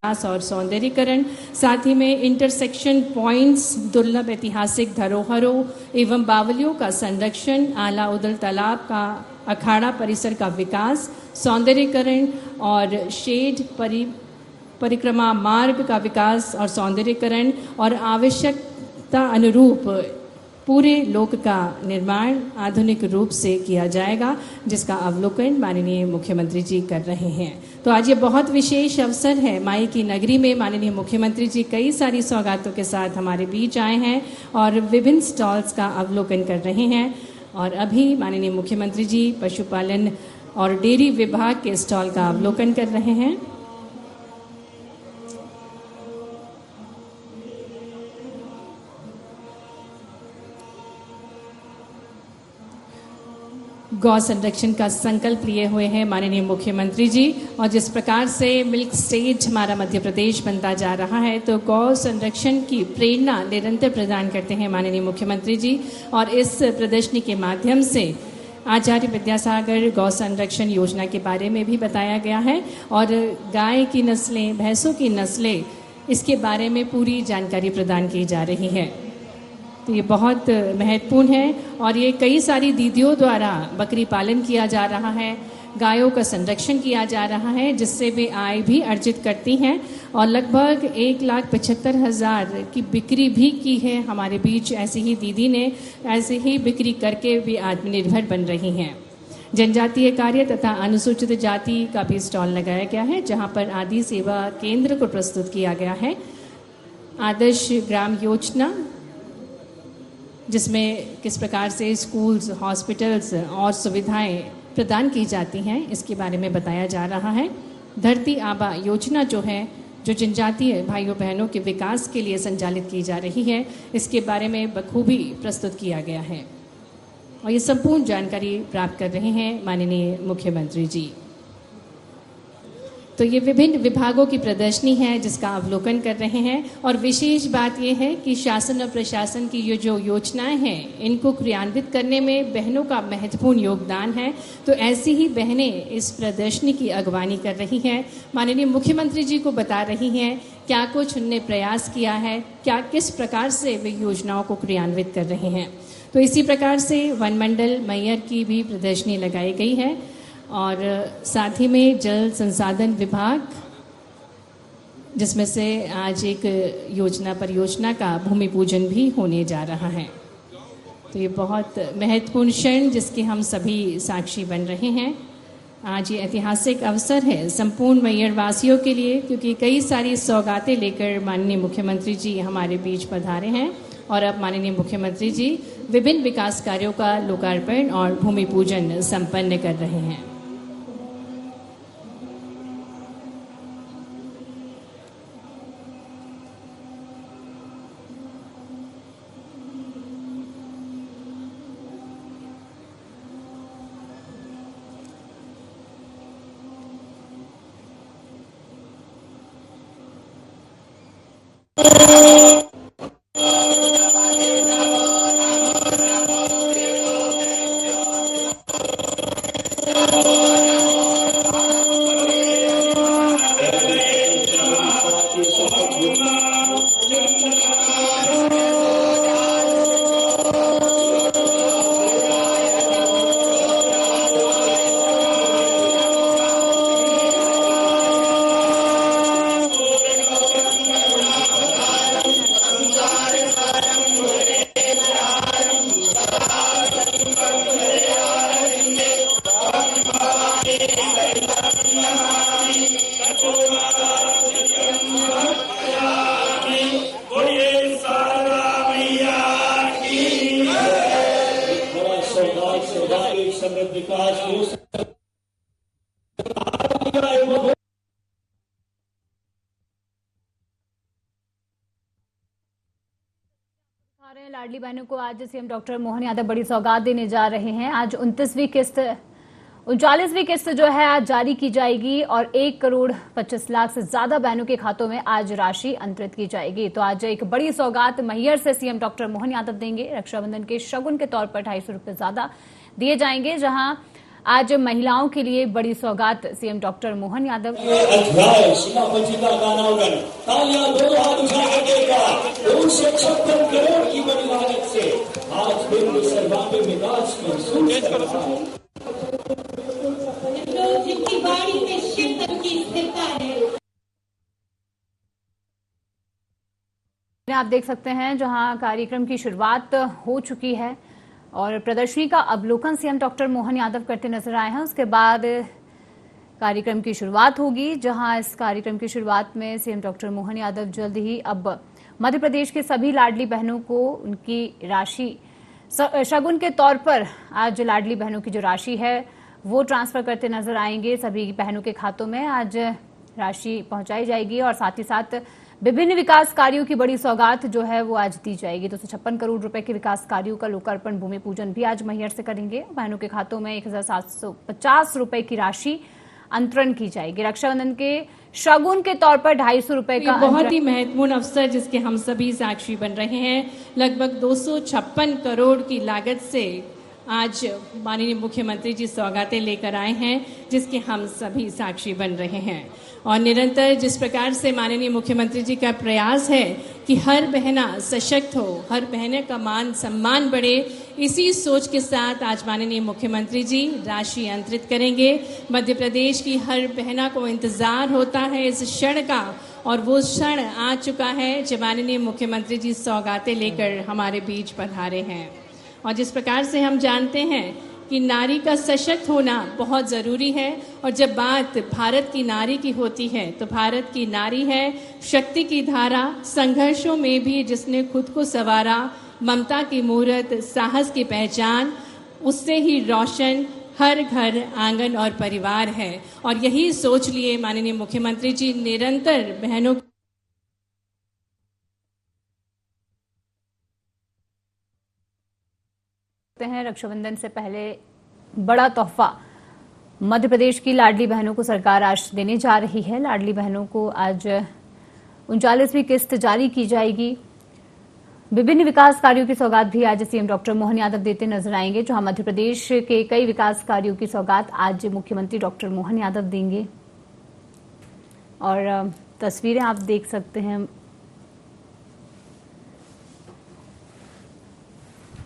और सौंदर्यीकरण, साथ ही में इंटरसेक्शन पॉइंट्स, दुर्लभ ऐतिहासिक धरोहरों एवं बावलियों का संरक्षण, आला उदल तालाब का अखाड़ा परिसर का विकास, सौंदर्यीकरण और शेड परिक्रमा मार्ग का विकास और सौंदर्यीकरण और आवश्यकता अनुरूप पूरे लोक का निर्माण आधुनिक रूप से किया जाएगा, जिसका अवलोकन माननीय मुख्यमंत्री जी कर रहे हैं। तो आज ये बहुत विशेष अवसर है। माई की नगरी में माननीय मुख्यमंत्री जी कई सारी सौगातों के साथ हमारे बीच आए हैं और विभिन्न स्टॉल्स का अवलोकन कर रहे हैं। और अभी माननीय मुख्यमंत्री जी पशुपालन और डेयरी विभाग के स्टॉल का अवलोकन कर रहे हैं। गौ संरक्षण का संकल्प लिए हुए हैं माननीय मुख्यमंत्री जी, और जिस प्रकार से मिल्क स्टेट हमारा मध्य प्रदेश बनता जा रहा है, तो गौ संरक्षण की प्रेरणा निरंतर प्रदान करते हैं माननीय मुख्यमंत्री जी। और इस प्रदर्शनी के माध्यम से आचार्य विद्यासागर गौ संरक्षण योजना के बारे में भी बताया गया है और गाय की नस्लें, भैंसों की नस्लें, इसके बारे में पूरी जानकारी प्रदान की जा रही है। तो ये बहुत महत्वपूर्ण है और ये कई सारी दीदियों द्वारा बकरी पालन किया जा रहा है, गायों का संरक्षण किया जा रहा है, जिससे वे आय भी अर्जित करती हैं और लगभग 1,75,000 की बिक्री भी की है हमारे बीच। ऐसी ही दीदी ने ऐसे ही बिक्री करके भी आत्मनिर्भर बन रही हैं। जनजातीय कार्य तथा अनुसूचित जाति का भी स्टॉल लगाया गया है, जहां पर आदि सेवा केंद्र को प्रस्तुत किया गया है। आदर्श ग्राम योजना, जिसमें किस प्रकार से स्कूल्स, हॉस्पिटल्स और सुविधाएं प्रदान की जाती हैं, इसके बारे में बताया जा रहा है। धरती आबा योजना जो है, जो जनजातीय भाइयों बहनों के विकास के लिए संचालित की जा रही है, इसके बारे में बखूबी प्रस्तुत किया गया है और ये संपूर्ण जानकारी प्राप्त कर रहे हैं माननीय मुख्यमंत्री जी। तो ये विभिन्न विभागों की प्रदर्शनी है जिसका अवलोकन कर रहे हैं। और विशेष बात यह है कि शासन और प्रशासन की ये जो योजनाएं हैं, इनको क्रियान्वित करने में बहनों का महत्वपूर्ण योगदान है। तो ऐसी ही बहनें इस प्रदर्शनी की अगवानी कर रही हैं, माननीय मुख्यमंत्री जी को बता रही हैं क्या कुछ उनने प्रयास किया है, क्या किस प्रकार से वे योजनाओं को क्रियान्वित कर रहे हैं। तो इसी प्रकार से वन मंडल मैयर की भी प्रदर्शनी लगाई गई है और साथ ही में जल संसाधन विभाग, जिसमें से आज एक योजना परियोजना का भूमि पूजन भी होने जा रहा है। तो ये बहुत महत्वपूर्ण क्षण जिसके हम सभी साक्षी बन रहे हैं। आज ये ऐतिहासिक अवसर है संपूर्ण मैहर वासियों के लिए, क्योंकि कई सारी सौगातें लेकर माननीय मुख्यमंत्री जी हमारे बीच पधारे हैं और अब माननीय मुख्यमंत्री जी विभिन्न विकास कार्यों का लोकार्पण और भूमि पूजन संपन्न कर रहे हैं। लाडली बहनों को आज सीएम डॉक्टर मोहन यादव बड़ी सौगात देने जा रहे हैं। आज 39वीं किस्त जो है आज जारी की जाएगी और 1,25,00,000 से ज्यादा बहनों के खातों में आज राशि अंतरित की जाएगी। तो आज एक बड़ी सौगात मैहर से सीएम डॉक्टर मोहन यादव देंगे। रक्षाबंधन के शगुन के तौर पर 250 रुपए ज्यादा दिए जाएंगे, जहां आज महिलाओं के लिए बड़ी सौगात सीएम डॉक्टर मोहन यादव। अध्याय सेनापति का गाना होगा, तालियां दो हाथ उठाकर देगा। 256 करोड़ की बड़ी लागत से आज फिर सर्वांगीण विकास की जिनकी बाड़ी में शिव की स्थिरता है। आप देख सकते हैं जहां कार्यक्रम की शुरुआत हो चुकी है और प्रदर्शनी का अवलोकन सीएम डॉक्टर मोहन यादव करते नजर आए हैं। उसके बाद कार्यक्रम की शुरुआत होगी, जहां इस कार्यक्रम की शुरुआत में सीएम डॉक्टर मोहन यादव जल्द ही अब मध्य प्रदेश के सभी लाडली बहनों को उनकी राशि शगुन के तौर पर आज लाडली बहनों की जो राशि है वो ट्रांसफर करते नजर आएंगे। सभी बहनों के खातों में आज राशि पहुंचाई जाएगी और साथ ही साथ विभिन्न विकास कार्यों की बड़ी सौगात जो है वो आज दी जाएगी। 256 करोड़ रुपए के विकास कार्यों का लोकार्पण भूमि पूजन भी आज मैहर से करेंगे। बहनों के खातों में 1750 रुपए की राशि अंतरण की जाएगी। रक्षाबंधन के शगुन के तौर पर 250 रुपए का बहुत ही महत्वपूर्ण अवसर जिसके हम सभी साक्षी बन रहे हैं। लगभग 256 करोड़ की लागत से आज माननीय मुख्यमंत्री जी सौगातें लेकर आए हैं, जिसके हम सभी साक्षी बन रहे हैं। और निरंतर जिस प्रकार से माननीय मुख्यमंत्री जी का प्रयास है कि हर बहना सशक्त हो, हर बहने का मान सम्मान बढ़े, इसी सोच के साथ आज माननीय मुख्यमंत्री जी राशि अंतरित करेंगे। मध्य प्रदेश की हर बहना को इंतजार होता है इस क्षण का, और वो क्षण आ चुका है जब माननीय मुख्यमंत्री जी सौगातें लेकर हमारे बीच पधारे हैं। और जिस प्रकार से हम जानते हैं कि नारी का सशक्त होना बहुत ज़रूरी है, और जब बात भारत की नारी की होती है तो भारत की नारी है शक्ति की धारा, संघर्षों में भी जिसने खुद को संवारा, ममता की मूरत, साहस की पहचान, उससे ही रोशन हर घर, आंगन और परिवार है। और यही सोच लिए माननीय मुख्यमंत्री जी निरंतर बहनों हैं। रक्षाबंधन से पहले बड़ा तोहफा मध्य प्रदेश की लाडली बहनों को सरकार आज देने जा रही है। लाडली बहनों को आज 39वीं किस्त जारी की जाएगी। विभिन्न विकास कार्यों की सौगात भी आज सीएम डॉक्टर मोहन यादव देते नजर आएंगे, जहां मध्य प्रदेश के कई विकास कार्यों की सौगात आज मुख्यमंत्री डॉक्टर मोहन यादव देंगे। और तस्वीरें आप देख सकते हैं।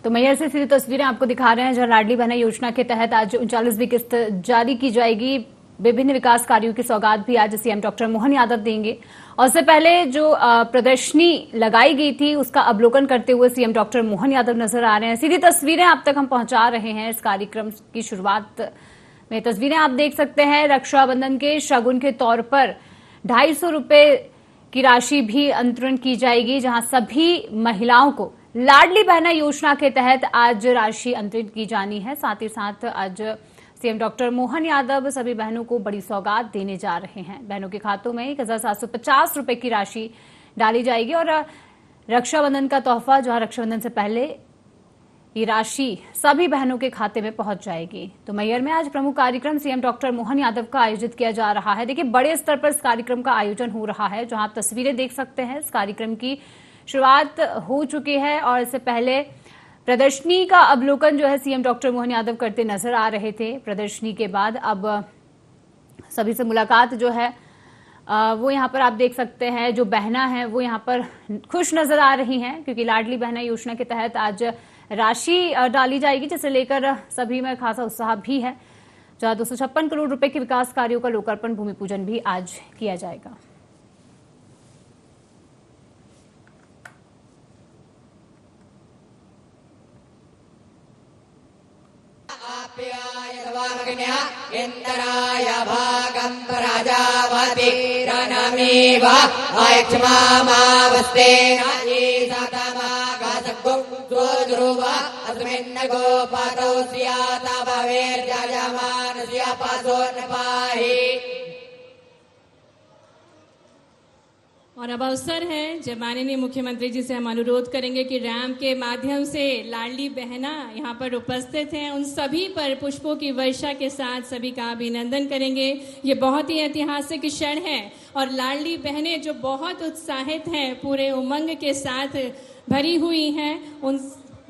तो मैहर से सीधी तस्वीरें आपको दिखा रहे हैं, जहां लाडली बहना योजना के तहत आज 39वीं किस्त जारी की जाएगी। विभिन्न विकास कार्यों की सौगात भी आज सीएम डॉक्टर मोहन यादव देंगे। और उससे पहले जो प्रदर्शनी लगाई गई थी उसका अवलोकन करते हुए सीएम डॉक्टर मोहन यादव नजर आ रहे हैं। सीधी तस्वीरें आप तक हम पहुंचा रहे हैं। इस कार्यक्रम की शुरुआत में तस्वीरें आप देख सकते हैं। रक्षाबंधन के शगुन के तौर पर 250 रुपए की राशि भी अंतरण की जाएगी, जहां सभी महिलाओं को लाडली बहना योजना के तहत आज राशि अंतरित की जानी है। साथ ही साथ आज सीएम डॉक्टर मोहन यादव सभी बहनों को बड़ी सौगात देने जा रहे हैं। बहनों के खातों में 1750 रुपए की राशि डाली जाएगी और रक्षाबंधन का तोहफा, जहां रक्षाबंधन से पहले ये राशि सभी बहनों के खाते में पहुंच जाएगी। तो मैहर में आज प्रमुख कार्यक्रम सीएम डॉक्टर मोहन यादव का आयोजित किया जा रहा है। देखिए, बड़े स्तर पर इस कार्यक्रम का आयोजन हो रहा है, जहां आप तस्वीरें देख सकते हैं। इस कार्यक्रम की शुरुआत हो चुकी है और इससे पहले प्रदर्शनी का अवलोकन जो है सीएम डॉक्टर मोहन यादव करते नजर आ रहे थे। प्रदर्शनी के बाद अब सभी से मुलाकात जो है वो यहाँ पर आप देख सकते हैं। जो बहना है वो यहाँ पर खुश नजर आ रही हैं, क्योंकि लाडली बहना योजना के तहत आज राशि डाली जाएगी, जिसे लेकर सभी में खासा उत्साह भी है। जहां 256 करोड़ रुपए के विकास कार्यों का लोकार्पण भूमि पूजन भी आज किया जाएगा। इंद्राय भागं प्रजापति रणमेव आयक्षमावस्तेन ईशतमागसगुं ध्रुव अस्मिन् गोपतौ स्यात् भवेर्यजमानस्य पशून्पाहि। और अब अवसर है जब माननीय मुख्यमंत्री जी से हम अनुरोध करेंगे कि रैंप के माध्यम से लाडली बहना यहाँ पर उपस्थित हैं, उन सभी पर पुष्पों की वर्षा के साथ सभी का अभिनंदन करेंगे। ये बहुत ही ऐतिहासिक क्षण है और लाडली बहनें जो बहुत उत्साहित हैं, पूरे उमंग के साथ भरी हुई हैं, उन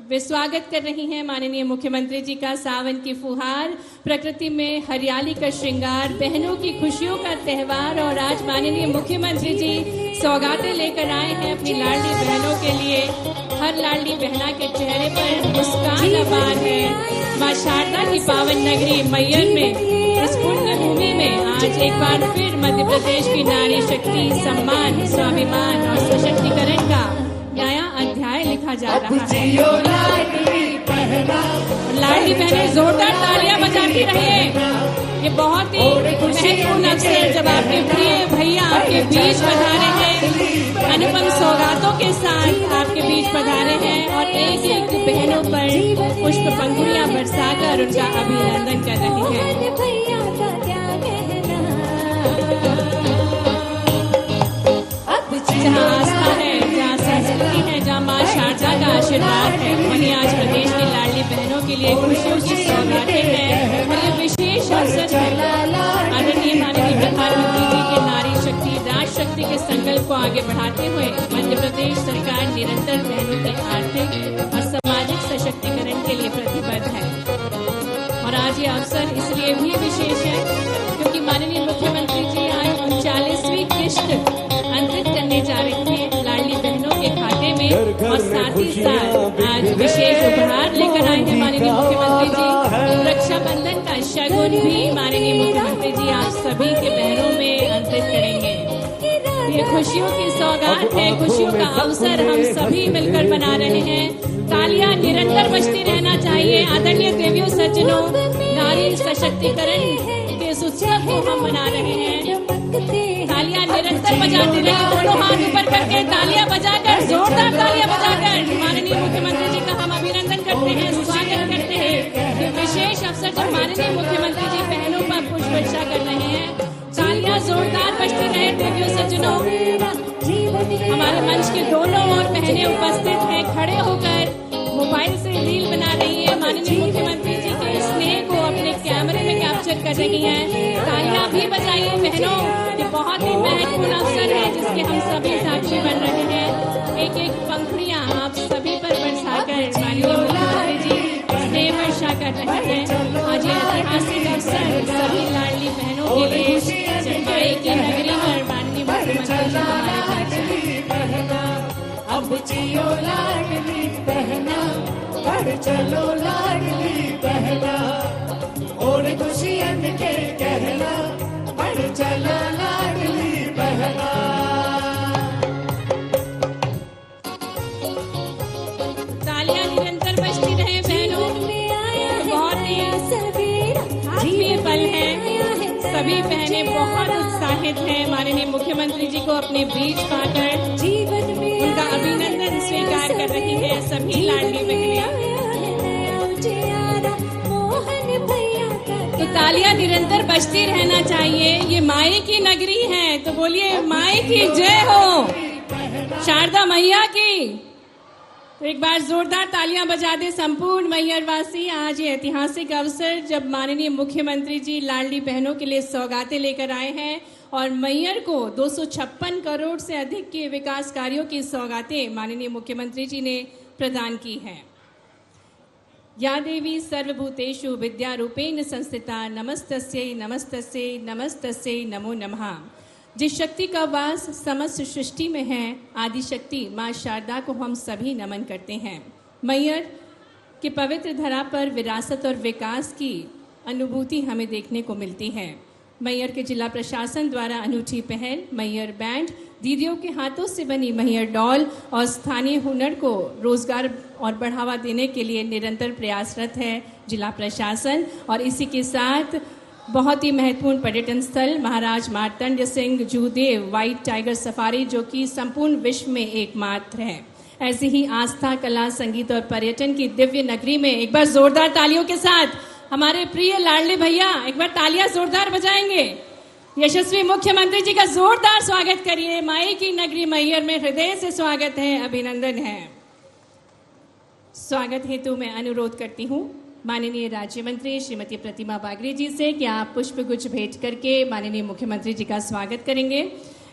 वे स्वागत कर रही हैं माननीय मुख्यमंत्री जी का। सावन की फुहार, प्रकृति में हरियाली का श्रृंगार, बहनों की खुशियों का त्यौहार। और आज माननीय मुख्यमंत्री जी सौगातें लेकर आए हैं अपनी लाडली बहनों के लिए। हर लाडली बहना के चेहरे पर मुस्कान अपार है। मां शारदा की पावन नगरी मैयर में, इस पुण्य भूमि में आज एक बार फिर मध्य प्रदेश की नारी शक्ति, सम्मान, स्वाभिमान और सशक्तिकरण का नया अध्याय लिखा जा रहा है। लाडली बहनें जोरदार तालियां बजाती रहिए। ये बहुत ही महत्वपूर्ण अवसर जब आपके प्रिय भैया आपके बीच पधारे हैं, अनुपम सौगातों के साथ आपके बीच पधारे हैं और एक एक बहनों पर पुष्प पंखुड़ियां बरसाकर उनका अभिनंदन कर रहे हैं। जहाँ आस्था है, जहाँ संस्कृति है, जहाँ माँ शारदा का आशीर्वाद है, वहीं आज प्रदेश की लाडली बहनों के लिए खुशियों की सौगातें हैं। और ये विशेष अवसर है आदरणीय माननीय प्रधानमंत्री जी के नारी शक्ति, राष्ट्र शक्ति के संकल्प को आगे बढ़ाते हुए मध्य प्रदेश सरकार निरंतर बहनों के आर्थिक और सामाजिक सशक्तिकरण के लिए प्रतिबद्ध है। और आज ये अवसर इसलिए भी विशेष है क्योंकि माननीय मुख्यमंत्री जी आज 39वीं किस्त अंतरित करने जा रही है लाडली बहनों के खाते में। और साथ ही साथ आज विशेष उपहार लेकर आए हैं माननीय मुख्यमंत्री जी। रक्षाबंधन का शगुन भी माननीय मुख्यमंत्री जी आप सभी के बहनों में अंतरित करेंगे। ये खुशियों की सौगात है, खुशियों का अवसर हम सभी मिलकर मना रहे हैं। तालियां निरंतर बजती रहना चाहिए। आदरणीय देवियों सज्जनों, नारी सशक्तिकरण के इस उत्सव को हम मना रहे हैं। तालियां निरंतर बजाते रहिए, दोनों हाथ ऊपर करके तालियां बजाकर, जोरदार तालियां बजाकर माननीय मुख्यमंत्री जी का हम अभिनंदन करते हैं, स्वागत करते हैं। ये विशेष अवसर जब माननीय मुख्यमंत्री जी बहनों पर पुष्प वर्षा कर रहे हैं, तालियां जोरदार बजती रहे। देवियों सज्जनों, हमारे मंच के दोनों ओर बहनें उपस्थित हैं, खड़े होकर मोबाइल से रील बना रही है, माननीय मुख्यमंत्री जी के स्नेह को अपने कैमरे में कैप्चर कर रही हैं। तालियां भी बजाइए बहनों, ये बहुत ही महत्वपूर्ण अवसर है जिसके हम सभी साक्षी बन रहे हैं। एक एक पंखुड़ियां आप सभी पर बरसाकर माननीय मुख्यमंत्री जी स्नेह वर्षा कर रहे हैं। आज ये ऐतिहासिक अवसर सभी लाडली बहनों के लिए चंपाई की नगरी में माननीय मुख्यमंत्री जी अब जियो लाडली बहना, बढ़ चलो लाडली बहना, और खुशियन के कहना, बढ़ चलो लाडली बहना। तालियां निरंतर बजती रहे बहनों। बहुत ही आत्मीय पल है, सभी बहनें बहुत उत्साहित हैं माननीय मुख्यमंत्री जी को अपने बीच पाकर उनका अभिनंदन स्वीकार कर रही है सभी लाडली बहनें। तो तालियां निरंतर बजती रहना चाहिए। ये माई की नगरी है, तो बोलिए माई की जय हो, शारदा मैया की। तो एक बार जोरदार तालियां बजा दे संपूर्ण मैहर वासी। आज ये ऐतिहासिक अवसर जब माननीय मुख्यमंत्री जी लाडली बहनों के लिए सौगातें लेकर आए हैं और मैहर को 256 करोड़ से अधिक के विकास कार्यों की सौगातें माननीय मुख्यमंत्री जी ने प्रदान की हैं। या देवी सर्वभूतेषु विद्यारूपेण संस्थिता, नमस्तस्यै नमस्तस्यै नमस्तस्यै नमो नमः। जिस शक्ति का वास समस्त सृष्टि में है, आदि शक्ति माँ शारदा को हम सभी नमन करते हैं। मैहर के पवित्र धरा पर विरासत और विकास की अनुभूति हमें देखने को मिलती है। मैहर के जिला प्रशासन द्वारा अनूठी पहल, मैहर बैंड, दीदियों के हाथों से बनी मैहर डॉल और स्थानीय हुनर को रोजगार और बढ़ावा देने के लिए निरंतर प्रयासरत है जिला प्रशासन। और इसी के साथ बहुत ही महत्वपूर्ण पर्यटन स्थल Maharaj Martand Singh Judev white tiger safari, जो कि संपूर्ण विश्व में एकमात्र है। ऐसी ही आस्था, कला, संगीत और पर्यटन की दिव्य नगरी में एक बार जोरदार तालियों के साथ हमारे प्रिय लाडले भैया एक बार तालियां जोरदार बजाएंगे। यशस्वी मुख्यमंत्री जी का जोरदार स्वागत करिए। माई की नगरी मैहर में हृदय से स्वागत है, अभिनंदन है। स्वागत हेतु मैं अनुरोध करती हूँ माननीय राज्य मंत्री श्रीमती प्रतिमा बागरे जी से कि आप पुष्प गुच्छ भेंट करके माननीय मुख्यमंत्री जी का स्वागत करेंगे।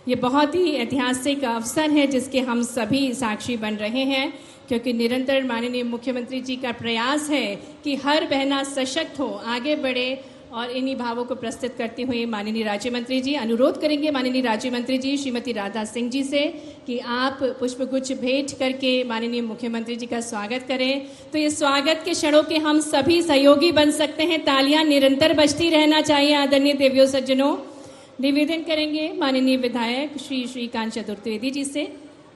ये बहुत ही ऐतिहासिक अवसर है जिसके हम सभी साक्षी बन रहे हैं, क्योंकि निरंतर माननीय मुख्यमंत्री जी का प्रयास है कि हर बहना सशक्त हो, आगे बढ़े। और इन्हीं भावों को प्रस्तुत करते हुए माननीय राज्य मंत्री जी अनुरोध करेंगे माननीय राज्य मंत्री जी श्रीमती राधा सिंह जी से कि आप पुष्पगुच्छ भेंट करके माननीय मुख्यमंत्री जी का स्वागत करें। तो ये स्वागत के क्षणों के हम सभी सहयोगी बन सकते हैं। तालियां निरंतर बजती रहना चाहिए। आदरणीय देवियों सज्जनों, निवेदन करेंगे माननीय विधायक श्री श्रीकांत चतुर्वेदी जी से,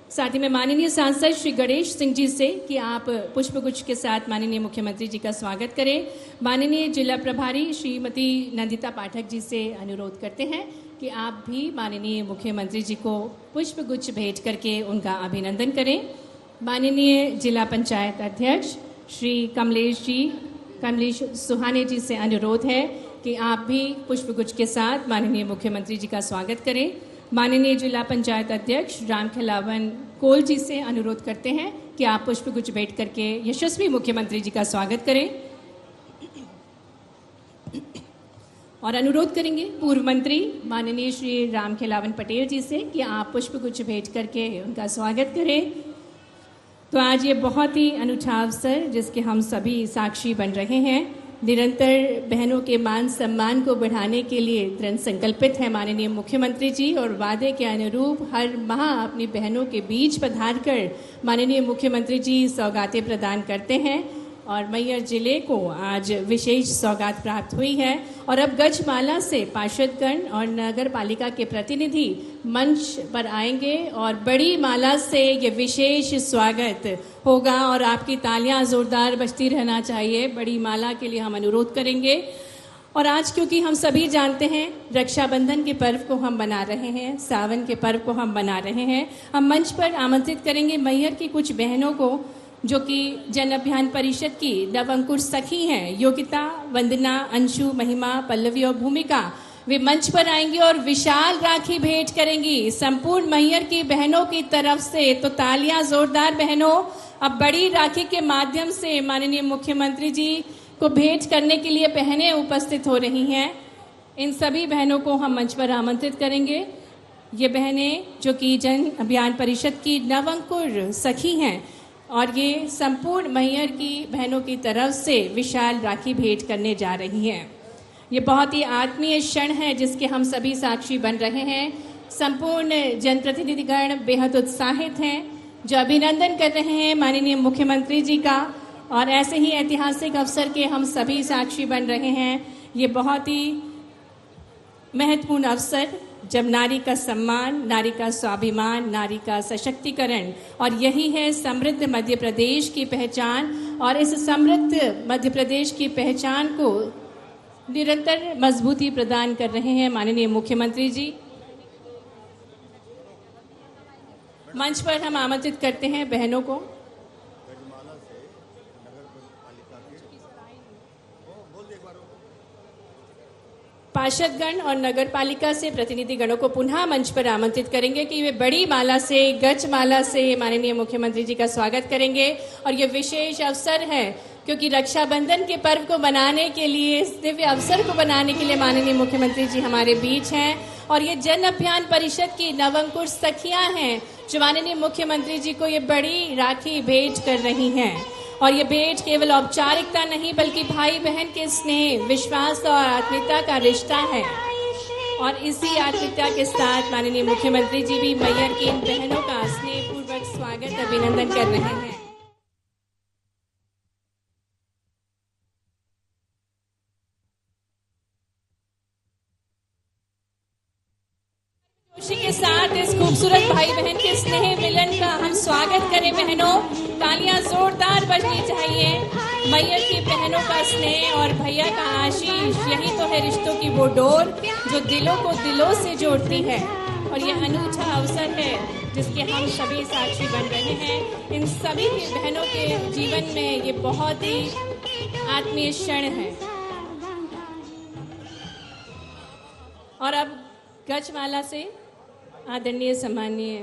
साथ ही में माननीय सांसद श्री गणेश सिंह जी से कि आप पुष्पगुच्छ के साथ माननीय मुख्यमंत्री जी का स्वागत करें। माननीय जिला प्रभारी श्रीमती नंदिता पाठक जी से अनुरोध करते हैं कि आप भी माननीय मुख्यमंत्री जी को पुष्पगुच्छ भेंट करके उनका अभिनंदन करें। माननीय जिला पंचायत अध्यक्ष श्री कमलेश सुहाने जी से अनुरोध है कि आप भी पुष्पगुच्छ के साथ माननीय मुख्यमंत्री जी का स्वागत करें। माननीय जिला पंचायत अध्यक्ष रामखेलावन कोल जी से अनुरोध करते हैं कि आप पुष्पगुच्छ भेंट करके यशस्वी मुख्यमंत्री जी का स्वागत करें। और अनुरोध करेंगे पूर्व मंत्री माननीय श्री रामखेलावन पटेल जी से कि आप पुष्पगुच्छ भेंट करके उनका स्वागत करें। तो आज ये बहुत ही अनूठा अवसर जिसके हम सभी साक्षी बन रहे हैं। निरंतर बहनों के मान सम्मान को बढ़ाने के लिए दृढ़ संकल्पित है माननीय मुख्यमंत्री जी और वादे के अनुरूप हर माह अपनी बहनों के बीच पधार कर माननीय मुख्यमंत्री जी सौगातें प्रदान करते हैं। और मैहर जिले को आज विशेष सौगात प्राप्त हुई है और अब गजमाला से पार्षदगण और नगर पालिका के प्रतिनिधि मंच पर आएंगे और बड़ी माला से ये विशेष स्वागत होगा और आपकी तालियां जोरदार बजती रहना चाहिए। बड़ी माला के लिए हम अनुरोध करेंगे। और आज क्योंकि हम सभी जानते हैं रक्षाबंधन के पर्व को हम मना रहे हैं, सावन के पर्व को हम मना रहे हैं, हम मंच पर आमंत्रित करेंगे मैहर की कुछ बहनों को जो कि जन अभियान परिषद की नव अंकुर सखी हैं, योगिता, वंदना, अंशु, महिमा, पल्लवी और भूमिका। वे मंच पर आएंगी और विशाल राखी भेंट करेंगी संपूर्ण मैहर की बहनों की तरफ से। तो तालियां जोरदार बहनों। अब बड़ी राखी के माध्यम से माननीय मुख्यमंत्री जी को भेंट करने के लिए बहनें उपस्थित हो रही हैं। इन सभी बहनों को हम मंच पर आमंत्रित करेंगे। ये बहनें जो कि जन अभियान परिषद की नव अंकुर सखी हैं और ये संपूर्ण मैहर की बहनों की तरफ से विशाल राखी भेंट करने जा रही हैं। ये बहुत ही आत्मीय क्षण है जिसके हम सभी साक्षी बन रहे हैं। संपूर्ण जनप्रतिनिधिगण बेहद उत्साहित हैं जो अभिनंदन कर रहे हैं माननीय मुख्यमंत्री जी का और ऐसे ही ऐतिहासिक अवसर के हम सभी साक्षी बन रहे हैं। ये बहुत ही महत्वपूर्ण अवसर जब नारी का सम्मान, नारी का स्वाभिमान, नारी का सशक्तिकरण और यही है समृद्ध मध्य प्रदेश की पहचान। और इस समृद्ध मध्य प्रदेश की पहचान को निरंतर मजबूती प्रदान कर रहे हैं माननीय मुख्यमंत्री जी। मंच पर हम आमंत्रित करते हैं बहनों को। पार्षदगण और नगर पालिका से प्रतिनिधिगणों को पुनः मंच पर आमंत्रित करेंगे कि वे बड़ी माला से, गज माला से माननीय मुख्यमंत्री जी का स्वागत करेंगे। और ये विशेष अवसर है क्योंकि रक्षाबंधन के पर्व को मनाने के लिए, इस दिव्य अवसर को बनाने के लिए माननीय मुख्यमंत्री जी हमारे बीच हैं। और ये जन अभियान परिषद की नवंकुर सखियां हैं जो माननीय मुख्यमंत्री जी को ये बड़ी राखी भेंट कर रही हैं। और ये भेंट केवल औपचारिकता नहीं बल्कि भाई बहन के स्नेह, विश्वास और आत्मीयता का रिश्ता है। और इसी आत्मीयता के साथ माननीय मुख्यमंत्री जी भी मैहर की इन बहनों का स्नेहपूर्वक स्वागत, अभिनंदन कर रहे हैं। खुशी के साथ इस खूबसूरत भाई बहन के स्नेह मिलन का हम स्वागत करें बहनों। तालियां जोरदार बजनी चाहिए। मैहर की बहनों का स्नेह और भैया का आशीष, यही तो है रिश्तों की वो डोर जो दिलों को दिलों से जोड़ती है। और ये अनूठा अवसर है जिसके हम सभी साक्षी बन रहे हैं। इन सभी की बहनों के जीवन में ये बहुत ही आत्मीय क्षण है। और अब गजमाला से आदरणीय सम्मानीय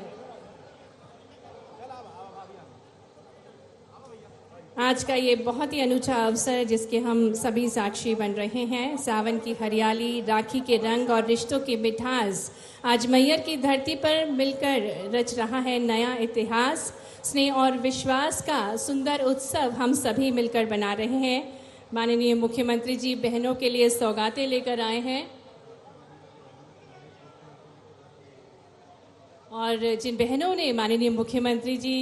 आज का ये बहुत ही अनूठा अवसर जिसके हम सभी साक्षी बन रहे हैं। सावन की हरियाली, राखी के रंग और रिश्तों की मिठास आज मैहर की धरती पर मिलकर रच रहा है नया इतिहास। स्नेह और विश्वास का सुंदर उत्सव हम सभी मिलकर बना रहे हैं। माननीय मुख्यमंत्री जी बहनों के लिए सौगातें लेकर आए हैं और जिन बहनों ने माननीय मुख्यमंत्री जी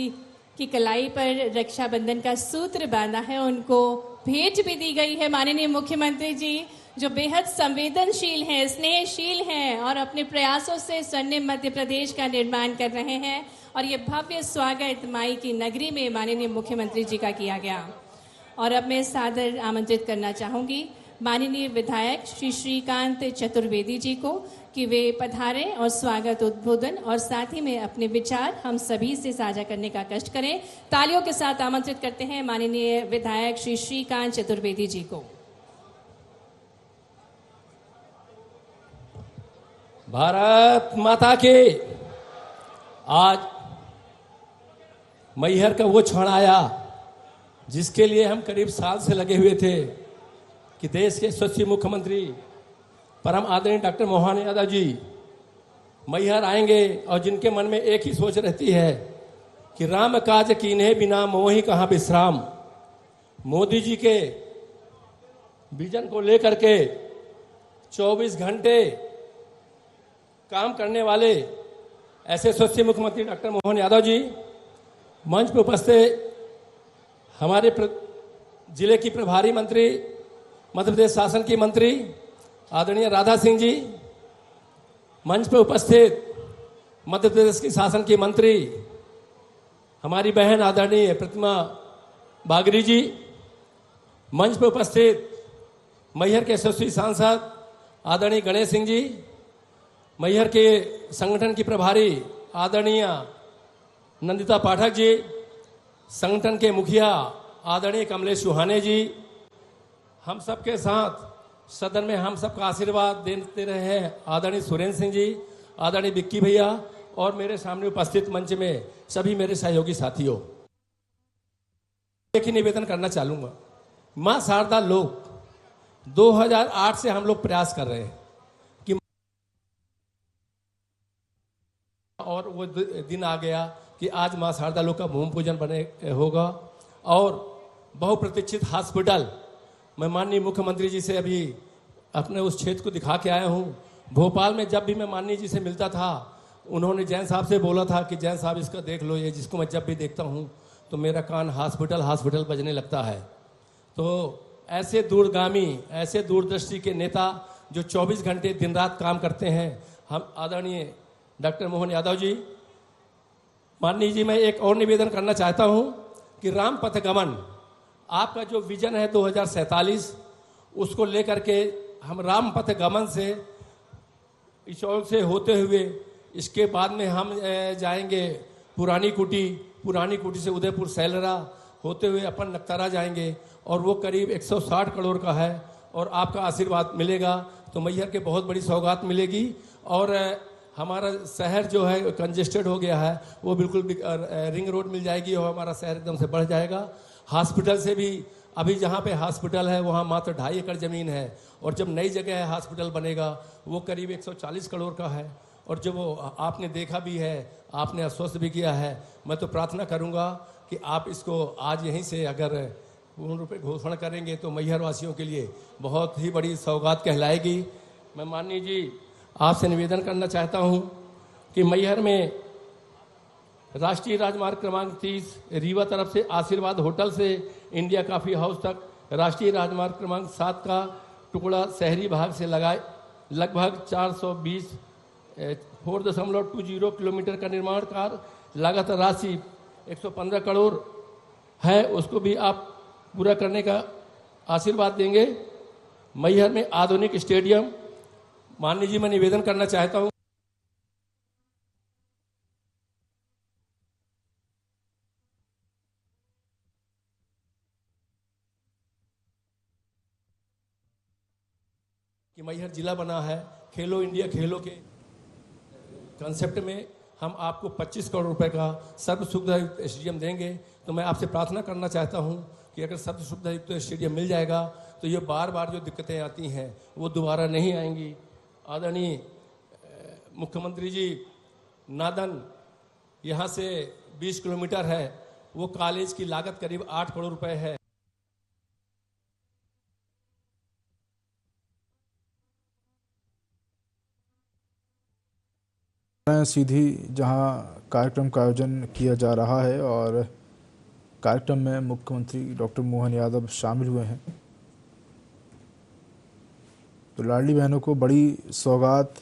की कलाई पर रक्षाबंधन का सूत्र बांधा है उनको भेंट भी दी गई है। माननीय मुख्यमंत्री जी जो बेहद संवेदनशील हैं, स्नेहशील हैं और अपने प्रयासों से स्वर्णिम मध्य प्रदेश का निर्माण कर रहे हैं और ये भव्य स्वागत माई की नगरी में माननीय मुख्यमंत्री जी का किया गया। और अब मैं सादर आमंत्रित करना चाहूँगी माननीय विधायक श्री श्रीकांत चतुर्वेदी जी को कि वे पधारें और स्वागत उद्बोधन और साथ ही में अपने विचार हम सभी से साझा करने का कष्ट करें। तालियों के साथ आमंत्रित करते हैं माननीय विधायक श्री श्रीकांत चतुर्वेदी जी को। भारत माता के आज मैहर का वो क्षण आया जिसके लिए हम करीब साल से लगे हुए थे कि देश के यशस्वी मुख्यमंत्री परम आदरणीय डॉक्टर मोहन यादव जी मैहर आएंगे और जिनके मन में एक ही सोच रहती है कि राम काज कीन्हे बिना मोहि कहाँ विश्राम। मोदी जी के विजन को लेकर के 24 घंटे काम करने वाले ऐसे यशस्वी मुख्यमंत्री डॉक्टर मोहन यादव जी मंच पर उपस्थित हमारे जिले की प्रभारी मंत्री, मध्य प्रदेश शासन की मंत्री आदरणीय राधा सिंह जी, मंच पर उपस्थित मध्य प्रदेश की शासन की मंत्री हमारी बहन आदरणीय प्रतिमा बागरी जी, मंच पर उपस्थित मैहर के यशस्वी सांसद आदरणीय गणेश सिंह जी, मैहर के संगठन की प्रभारी आदरणीय नंदिता पाठक जी, संगठन के मुखिया आदरणीय कमलेश सुहाने जी, हम सबके साथ सदन में हम सबका आशीर्वाद देते रहे हैं आदरणीय सुरेंद्र सिंह जी, आदरणीय विक्की भैया और मेरे सामने उपस्थित मंच में सभी मेरे सहयोगी साथियों, एक ही निवेदन करना चाहूंगा। मां शारदा लोक 2008 से हम लोग प्रयास कर रहे हैं कि और वो दिन आ गया कि आज मां शारदा लोक का भूमि पूजन बने होगा और बहुप्रतीक्षित हॉस्पिटल मैं माननीय मुख्यमंत्री जी से अभी अपने उस क्षेत्र को दिखा के आया हूँ। भोपाल में जब भी मैं माननीय जी से मिलता था उन्होंने जैन साहब से बोला था कि जैन साहब इसका देख लो, ये जिसको मैं जब भी देखता हूँ तो मेरा कान हॉस्पिटल हॉस्पिटल बजने लगता है। तो ऐसे दूरगामी, ऐसे दूरदृष्टि के नेता जो 24 घंटे दिन रात काम करते हैं, हम आदरणीय डॉक्टर मोहन यादव जी, माननीय जी मैं एक और निवेदन करना चाहता हूँ कि राम पथ गमन आपका जो विजन है 2047 उसको लेकर के हम राम पथ गमन से इशौल से होते हुए इसके बाद में हम जाएंगे पुरानी कुटी से उदयपुर सैलरा होते हुए अपन नक्तारा जाएंगे और वो करीब 160 करोड़ का है और आपका आशीर्वाद मिलेगा तो मैहर के बहुत बड़ी सौगात मिलेगी और हमारा शहर जो है कंजेस्टेड हो गया है वो बिल्कुल रिंग रोड मिल जाएगी और हमारा शहर एकदम से बढ़ जाएगा। हॉस्पिटल से भी अभी जहाँ पे हॉस्पिटल है वहाँ मात्र 2.5 एकड़ ज़मीन है और जब नई जगह है हॉस्पिटल बनेगा वो करीब 140 करोड़ का है और जो वो आपने देखा भी है, आपने आश्वस्त भी किया है। मैं तो प्रार्थना करूँगा कि आप इसको आज यहीं से अगर पूर्ण रूप में घोषणा करेंगे तो मैहर वासियों के लिए बहुत ही बड़ी सौगात कहलाएगी। मैं माननीय जी आपसे निवेदन करना चाहता हूं कि मैहर में राष्ट्रीय राजमार्ग क्रमांक 30 रीवा तरफ से आशीर्वाद होटल से इंडिया कॉफी हाउस तक, राष्ट्रीय राजमार्ग क्रमांक 7 का टुकड़ा शहरी भाग से लगाए लगभग 420 किलोमीटर का निर्माण कार्य लागत राशि 115 करोड़ है, उसको भी आप पूरा करने का आशीर्वाद देंगे। मैहर में आधुनिक स्टेडियम, माननीय जी मैं निवेदन करना चाहता हूं कि मैहर जिला बना है खेलो इंडिया खेलो के कंसेप्ट में हम आपको 25 करोड़ रुपए का सर्व सुविधा युक्त स्टेडियम देंगे। तो मैं आपसे प्रार्थना करना चाहता हूं कि अगर सर्व सुविधा युक्त स्टेडियम मिल जाएगा तो ये बार बार जो दिक्कतें आती हैं वो दोबारा नहीं आएंगी। आदरणीय मुख्यमंत्री जी, नादन यहाँ से 20 किलोमीटर है, वो कॉलेज की लागत करीब 8 करोड़ रुपए है। सीधी जहां कार्यक्रम का आयोजन किया जा रहा है और कार्यक्रम में मुख्यमंत्री डॉक्टर मोहन यादव शामिल हुए हैं। तो लाडली बहनों को बड़ी सौगात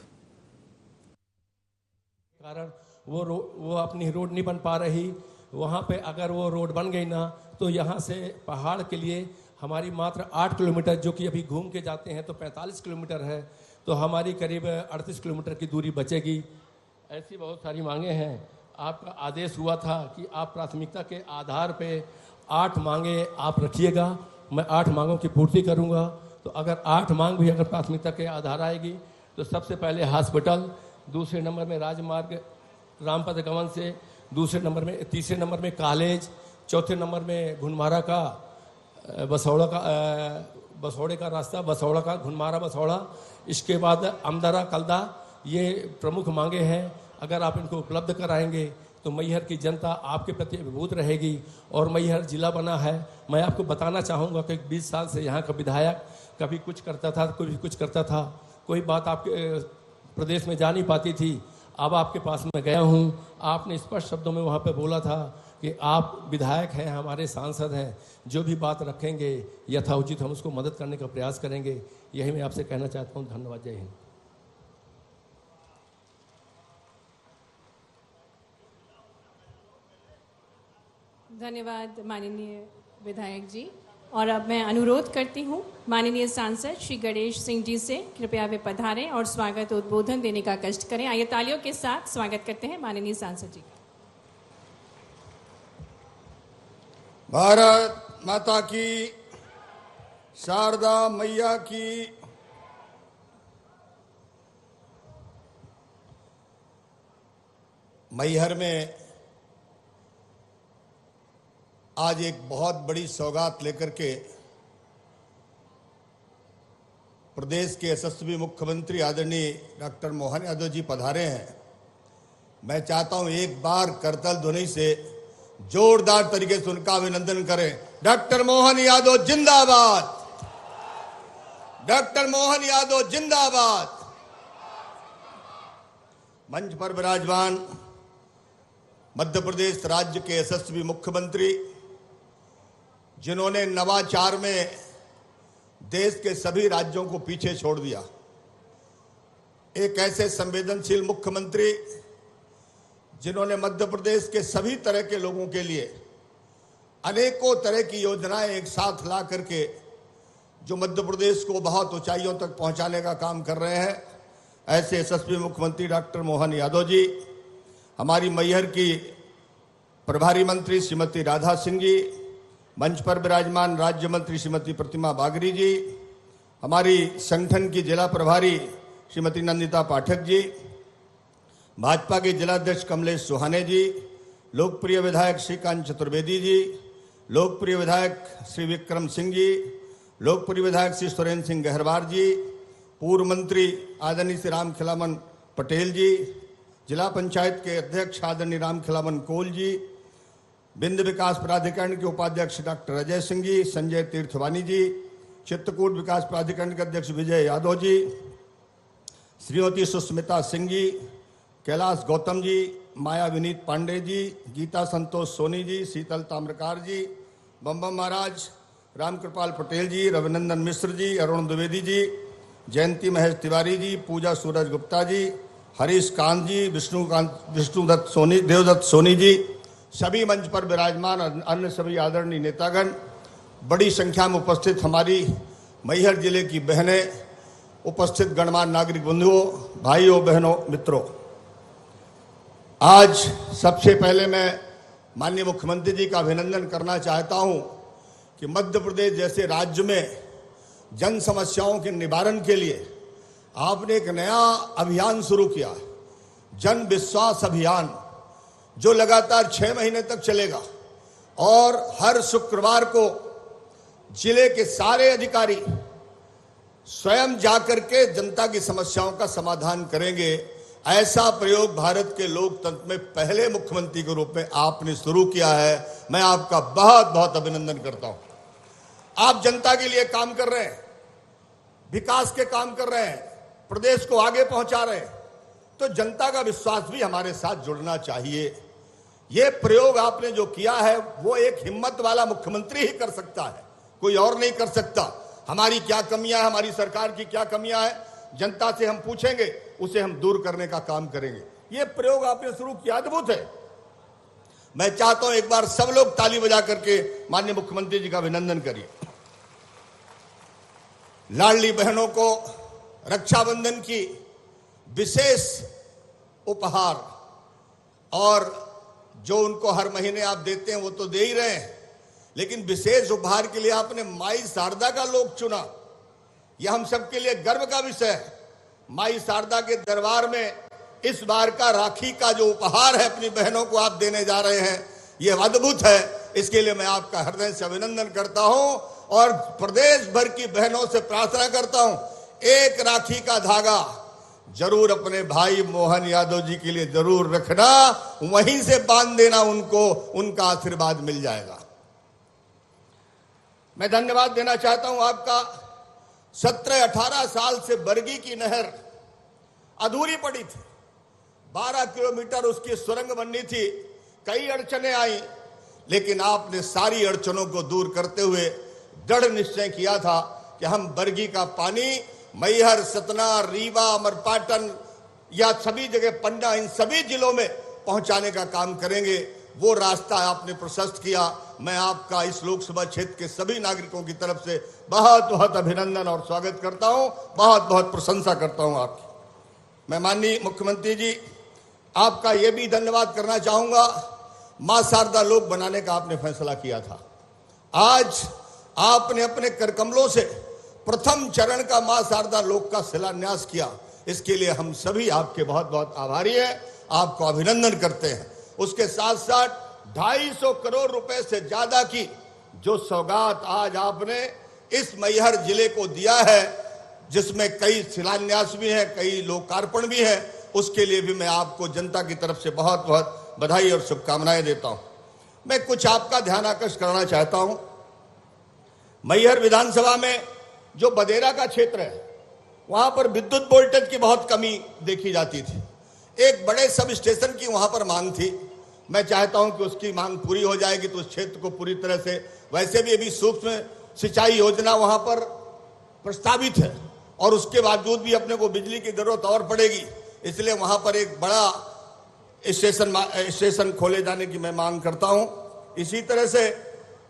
कारण वो अपनी रोड नहीं बन पा रही। वहाँ पे अगर वो रोड बन गई ना तो यहाँ से पहाड़ के लिए हमारी मात्र 8 किलोमीटर, जो कि अभी घूम के जाते हैं तो 45 किलोमीटर है, तो हमारी करीब 38 किलोमीटर की दूरी बचेगी। ऐसी बहुत सारी मांगे हैं। आपका आदेश हुआ था कि आप प्राथमिकता के आधार पे 8 मांगे आप रखिएगा, मैं 8 मांगों की पूर्ति करूंगा। तो अगर 8 मांग भी अगर प्राथमिकता के आधार आएगी तो सबसे पहले हॉस्पिटल, दूसरे नंबर में राजमार्ग रामपथ गमन से, तीसरे नंबर में कॉलेज, चौथे नंबर में घुनमारा का बसौड़े का रास्ता, बसौड़ा का घुनमारा बसौड़ा, इसके बाद अमदरा कलदा। ये प्रमुख मांगे हैं। अगर आप इनको उपलब्ध कराएंगे तो मैहर की जनता आपके प्रति अभिभूत रहेगी। और मैहर जिला बना है, मैं आपको बताना चाहूँगा कि 20 साल से यहाँ का विधायक कभी कुछ करता था, कभी कुछ करता था, कोई बात आपके प्रदेश में जा नहीं पाती थी। अब आपके पास मैं गया हूँ, आपने स्पष्ट शब्दों में वहाँ पे बोला था कि आप विधायक हैं, हमारे सांसद हैं, जो भी बात रखेंगे यथाउचित हम उसको मदद करने का प्रयास करेंगे। यही मैं आपसे कहना चाहता हूँ। धन्यवाद। जय हिंद। धन्यवाद माननीय विधायक जी। और अब मैं अनुरोध करती हूँ माननीय सांसद श्री गणेश सिंह जी से, कृपया वे पधारें और स्वागत उद्बोधन देने का कष्ट करें। आइए तालियों के साथ स्वागत करते हैं माननीय सांसद जी। भारत माता की, शारदा मैया की। मैहर में आज एक बहुत बड़ी सौगात लेकर के प्रदेश के यशस्वी मुख्यमंत्री आदरणीय डॉक्टर मोहन यादव जी पधारे हैं। मैं चाहता हूं एक बार करतल ध्वनि से जोरदार तरीके से उनका अभिनंदन करें। डॉक्टर मोहन यादव जिंदाबाद, डॉक्टर मोहन यादव जिंदाबाद। मंच पर विराजमान मध्य प्रदेश राज्य के यशस्वी मुख्यमंत्री, जिन्होंने नवाचार में देश के सभी राज्यों को पीछे छोड़ दिया, एक ऐसे संवेदनशील मुख्यमंत्री जिन्होंने मध्य प्रदेश के सभी तरह के लोगों के लिए अनेकों तरह की योजनाएं एक साथ ला करके जो मध्य प्रदेश को बहुत ऊंचाइयों तक पहुंचाने का काम कर रहे हैं, ऐसे यशस्वी मुख्यमंत्री डॉक्टर मोहन यादव जी, हमारी मैहर की प्रभारी मंत्री श्रीमती राधा सिंह जी, मंच पर विराजमान राज्य मंत्री श्रीमती प्रतिमा बागरी जी, हमारी संगठन की जिला प्रभारी श्रीमती नंदिता पाठक जी, भाजपा के जिलाध्यक्ष कमलेश सुहाने जी, लोकप्रिय विधायक श्रीकांत चतुर्वेदी जी, लोकप्रिय विधायक श्री विक्रम सिंह जी, लोकप्रिय विधायक श्री सुरेंद्र सिंह गहरवार जी, पूर्व मंत्री आदरणीय श्री राम खिलावन पटेल जी, जिला पंचायत के अध्यक्ष आदरणीय राम खिलावन कोल जी, बिंद विकास प्राधिकरण के उपाध्यक्ष डॉक्टर अजय सिंह जी, संजय तीर्थवानी जी, चित्रकूट विकास प्राधिकरण के अध्यक्ष विजय यादव जी, श्रीमती सुस्मिता सिंह जी, कैलाश गौतम जी, माया विनीत पांडे जी, गीता संतोष सोनी जी, शीतल ताम्रकार जी, बम्बम महाराज, रामकृपाल पटेल जी, रविनंदन मिश्र जी, अरुण द्विवेदी जी, जयंती महेश तिवारी जी, पूजा सूरज गुप्ता जी, हरीश कांत जी, देवदत्त सोनी जी, सभी मंच पर विराजमान अन्य सभी आदरणीय नेतागण, बड़ी संख्या में उपस्थित हमारी मैहर जिले की बहनें, उपस्थित गणमान्य नागरिक बंधुओं, भाइयों बहनों मित्रों, आज सबसे पहले मैं माननीय मुख्यमंत्री जी का अभिनंदन करना चाहता हूं कि मध्य प्रदेश जैसे राज्य में जन समस्याओं के निवारण के लिए आपने एक नया अभियान शुरू किया। जन विश्वास अभियान जो लगातार 6 महीने तक चलेगा और हर शुक्रवार को जिले के सारे अधिकारी स्वयं जाकर के जनता की समस्याओं का समाधान करेंगे, ऐसा प्रयोग भारत के लोकतंत्र में पहले मुख्यमंत्री के रूप में आपने शुरू किया है। मैं आपका बहुत बहुत अभिनंदन करता हूं। आप जनता के लिए काम कर रहे हैं, विकास के काम कर रहे हैं, प्रदेश को आगे पहुंचा रहे हैं, तो जनता का विश्वास भी हमारे साथ जुड़ना चाहिए। ये प्रयोग आपने जो किया है वो एक हिम्मत वाला मुख्यमंत्री ही कर सकता है, कोई और नहीं कर सकता। हमारी क्या कमियां है, हमारी सरकार की क्या कमियां है, जनता से हम पूछेंगे, उसे हम दूर करने का काम करेंगे। ये प्रयोग आपने शुरू किया, अद्भुत है। मैं चाहता हूं एक बार सब लोग ताली बजा करके माननीय मुख्यमंत्री जी का अभिनंदन करिए। लाडली बहनों को रक्षाबंधन की विशेष उपहार और जो उनको हर महीने आप देते हैं वो तो दे ही रहे हैं, लेकिन विशेष उपहार के लिए आपने माई शारदा का लोक चुना। यह हम सबके लिए गर्व का विषय है। माई शारदा के दरबार में इस बार का राखी का जो उपहार है अपनी बहनों को आप देने जा रहे हैं, यह अद्भुत है। इसके लिए मैं आपका हृदय से अभिनंदन करता हूं और प्रदेश भर की बहनों से प्रार्थना करता हूं, एक राखी का धागा जरूर अपने भाई मोहन यादव जी के लिए जरूर रखना, वहीं से बांध देना उनको, उनका आशीर्वाद मिल जाएगा। मैं धन्यवाद देना चाहता हूं आपका। 17-18 साल से बरगी की नहर अधूरी पड़ी थी, 12 किलोमीटर उसकी सुरंग बननी थी, कई अड़चनें आई, लेकिन आपने सारी अड़चनों को दूर करते हुए दृढ़ निश्चय किया था कि हम बरगी का पानी मैहर, सतना, रीवा, अमरपाटन या सभी जगह, पन्ना, इन सभी जिलों में पहुंचाने का काम करेंगे। वो रास्ता आपने प्रशस्त किया। मैं आपका इस लोकसभा क्षेत्र के सभी नागरिकों की तरफ से बहुत बहुत अभिनंदन और स्वागत करता हूं, बहुत बहुत प्रशंसा करता हूं आपकी। मैं माननीय मुख्यमंत्री जी आपका ये भी धन्यवाद करना चाहूंगा, मां शारदा लोक बनाने का आपने फैसला किया था। आज आपने अपने करकमलों से प्रथम चरण का मां शारदा लोक का शिलान्यास किया। इसके लिए हम सभी आपके बहुत बहुत आभारी हैं, आपको अभिनंदन करते हैं। उसके साथ साथ 250 करोड़ रुपए से ज्यादा की जो सौगात आज आपने इस मैहर जिले को दिया है, जिसमें कई शिलान्यास भी हैं, कई लोकार्पण भी हैं, उसके लिए भी मैं आपको जनता की तरफ से बहुत बहुत बधाई और शुभकामनाएं देता हूं। मैं कुछ आपका ध्यान आकर्षित करना चाहता हूं। मैहर विधानसभा में जो बदेरा का क्षेत्र है, वहां पर विद्युत वोल्टेज की बहुत कमी देखी जाती थी। एक बड़े सब स्टेशन की वहां पर मांग थी। मैं चाहता हूं कि उसकी मांग पूरी हो जाएगी तो उस क्षेत्र को पूरी तरह से, वैसे भी अभी सूक्ष्म सिंचाई योजना वहां पर प्रस्तावित है और उसके बावजूद भी अपने को बिजली की जरूरत और पड़ेगी, इसलिए वहां पर एक बड़ा स्टेशन खोले जाने की मैं मांग करता हूं। इसी तरह से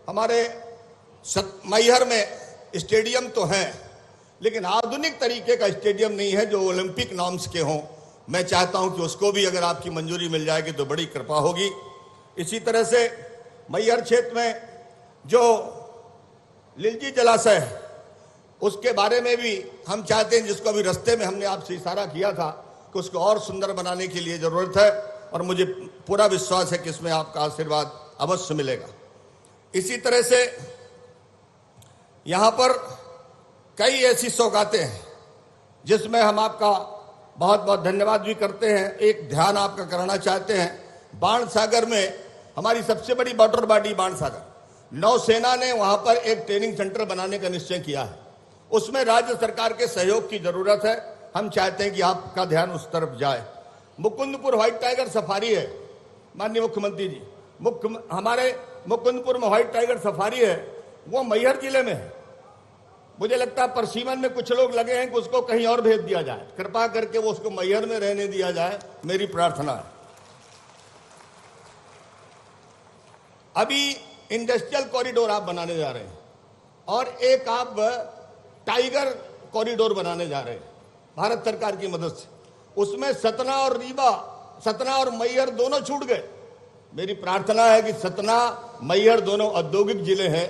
हमारे मैहर में स्टेडियम तो हैं, लेकिन आधुनिक तरीके का स्टेडियम नहीं है जो ओलंपिक नॉर्म्स के हों। मैं चाहता हूं कि उसको भी अगर आपकी मंजूरी मिल जाएगी तो बड़ी कृपा होगी। इसी तरह से मैहर क्षेत्र में जो लिलजी जलाशय है उसके बारे में भी हम चाहते हैं, जिसको अभी रास्ते में हमने आपसे इशारा किया था कि उसको और सुंदर बनाने के लिए जरूरत है, और मुझे पूरा विश्वास है कि इसमें आपका आशीर्वाद अवश्य मिलेगा। इसी तरह से यहां पर कई ऐसी सौगातें हैं जिसमें हम आपका बहुत बहुत धन्यवाद भी करते हैं। एक ध्यान आपका कराना चाहते हैं, बाणसागर में हमारी सबसे बड़ी वाटर बॉडी बाणसागर, नौसेना ने वहां पर एक ट्रेनिंग सेंटर बनाने का निश्चय किया है। उसमें राज्य सरकार के सहयोग की जरूरत है। हम चाहते हैं कि आपका ध्यान उस तरफ जाए। मुकुंदपुर व्हाइट टाइगर सफारी है, माननीय मुख्यमंत्री जी, हमारे मुकुंदपुर में व्हाइट टाइगर सफारी है, वो मैहर जिले में है। मुझे लगता है परसीमन में कुछ लोग लगे हैं कि उसको कहीं और भेज दिया जाए, कृपा करके वो उसको मैहर में रहने दिया जाए, मेरी प्रार्थना है। अभी इंडस्ट्रियल कॉरिडोर आप बनाने जा रहे हैं और एक आप टाइगर कॉरिडोर बनाने जा रहे हैं भारत सरकार की मदद से। उसमें सतना और रीवा, सतना और मैहर दोनों छूट गए। मेरी प्रार्थना है कि सतना मैहर दोनों औद्योगिक जिले हैं,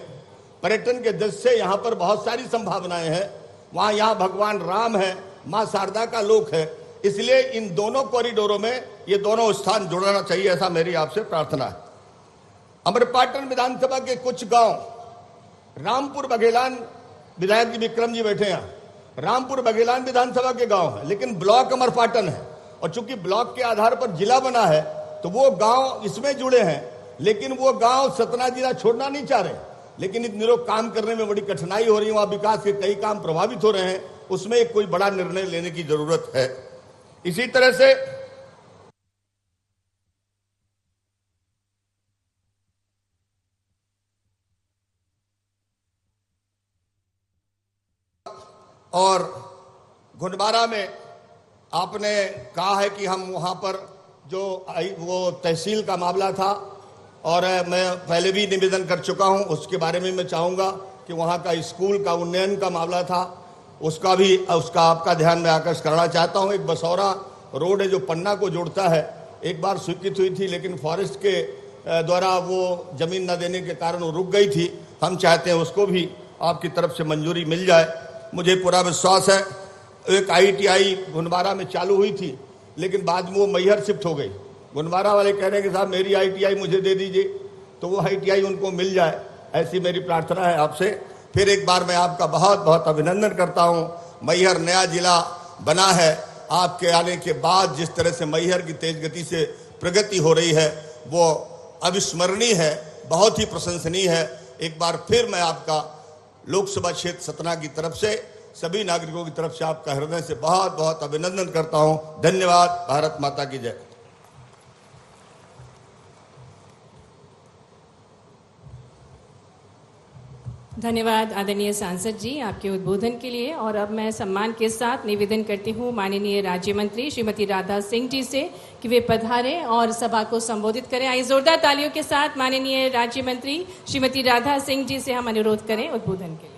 पर्यटन के दृष्टि से यहाँ पर बहुत सारी संभावनाएं हैं। यहाँ भगवान राम है, माँ शारदा का लोक है, इसलिए इन दोनों कॉरिडोरों में ये दोनों स्थान जुड़ना चाहिए, ऐसा मेरी आपसे प्रार्थना है। अमरपाटन विधानसभा के कुछ गांव, रामपुर बघेलान, विधायक जी विक्रम जी बैठे हैं, रामपुर बघेलान विधानसभा के गांव है, लेकिन ब्लॉक अमरपाटन है, और चूंकि ब्लॉक के आधार पर जिला बना है तो वो गांव इसमें जुड़े हैं, लेकिन वो गांव सतना जिला छोड़ना नहीं चाह रहे, लेकिन इन दिनों काम करने में बड़ी कठिनाई हो रही है, वहां विकास के कई काम प्रभावित हो रहे हैं, उसमें एक कोई बड़ा निर्णय लेने की जरूरत है। इसी तरह से और गुंडबारा में आपने कहा है कि हम वहां पर जो वो तहसील का मामला था, और मैं पहले भी निवेदन कर चुका हूं, उसके बारे में मैं चाहूंगा कि वहां का स्कूल का उन्नयन का मामला था, उसका आपका ध्यान में आकर्षित करना चाहता हूं। एक बसौरा रोड है जो पन्ना को जोड़ता है, एक बार स्वीकृत हुई थी, लेकिन फॉरेस्ट के द्वारा वो जमीन न देने के कारण वो रुक गई थी। हम चाहते हैं उसको भी आपकी तरफ से मंजूरी मिल जाए। मुझे पूरा विश्वास है, एक ITI गुंडबारा में चालू हुई थी, लेकिन बाद में वो मैहर शिफ्ट हो गई। गुंडबारा वाले कह रहे हैं कि साहब मेरी ITI मुझे दे दीजिए, तो वो ITI उनको मिल जाए, ऐसी मेरी प्रार्थना है आपसे। फिर एक बार मैं आपका बहुत बहुत अभिनंदन करता हूँ। मैहर नया जिला बना है, आपके आने के बाद जिस तरह से मैहर की तेज गति से प्रगति हो रही है वो अविस्मरणीय है, बहुत ही प्रशंसनीय है। एक बार फिर मैं आपका लोकसभा क्षेत्र सतना की तरफ से, सभी नागरिकों की तरफ से आपका हृदय से बहुत बहुत अभिनंदन करता हूं। धन्यवाद। भारत माता की जय। धन्यवाद आदरणीय सांसद जी आपके उद्बोधन के लिए। और अब मैं सम्मान के साथ निवेदन करती हूँ माननीय राज्य मंत्री श्रीमती राधा सिंह जी से कि वे पधारें और सभा को संबोधित करें। आइए जोरदार तालियों के साथ माननीय राज्य मंत्री श्रीमती राधा सिंह जी से हम अनुरोध करें उद्बोधन के लिए।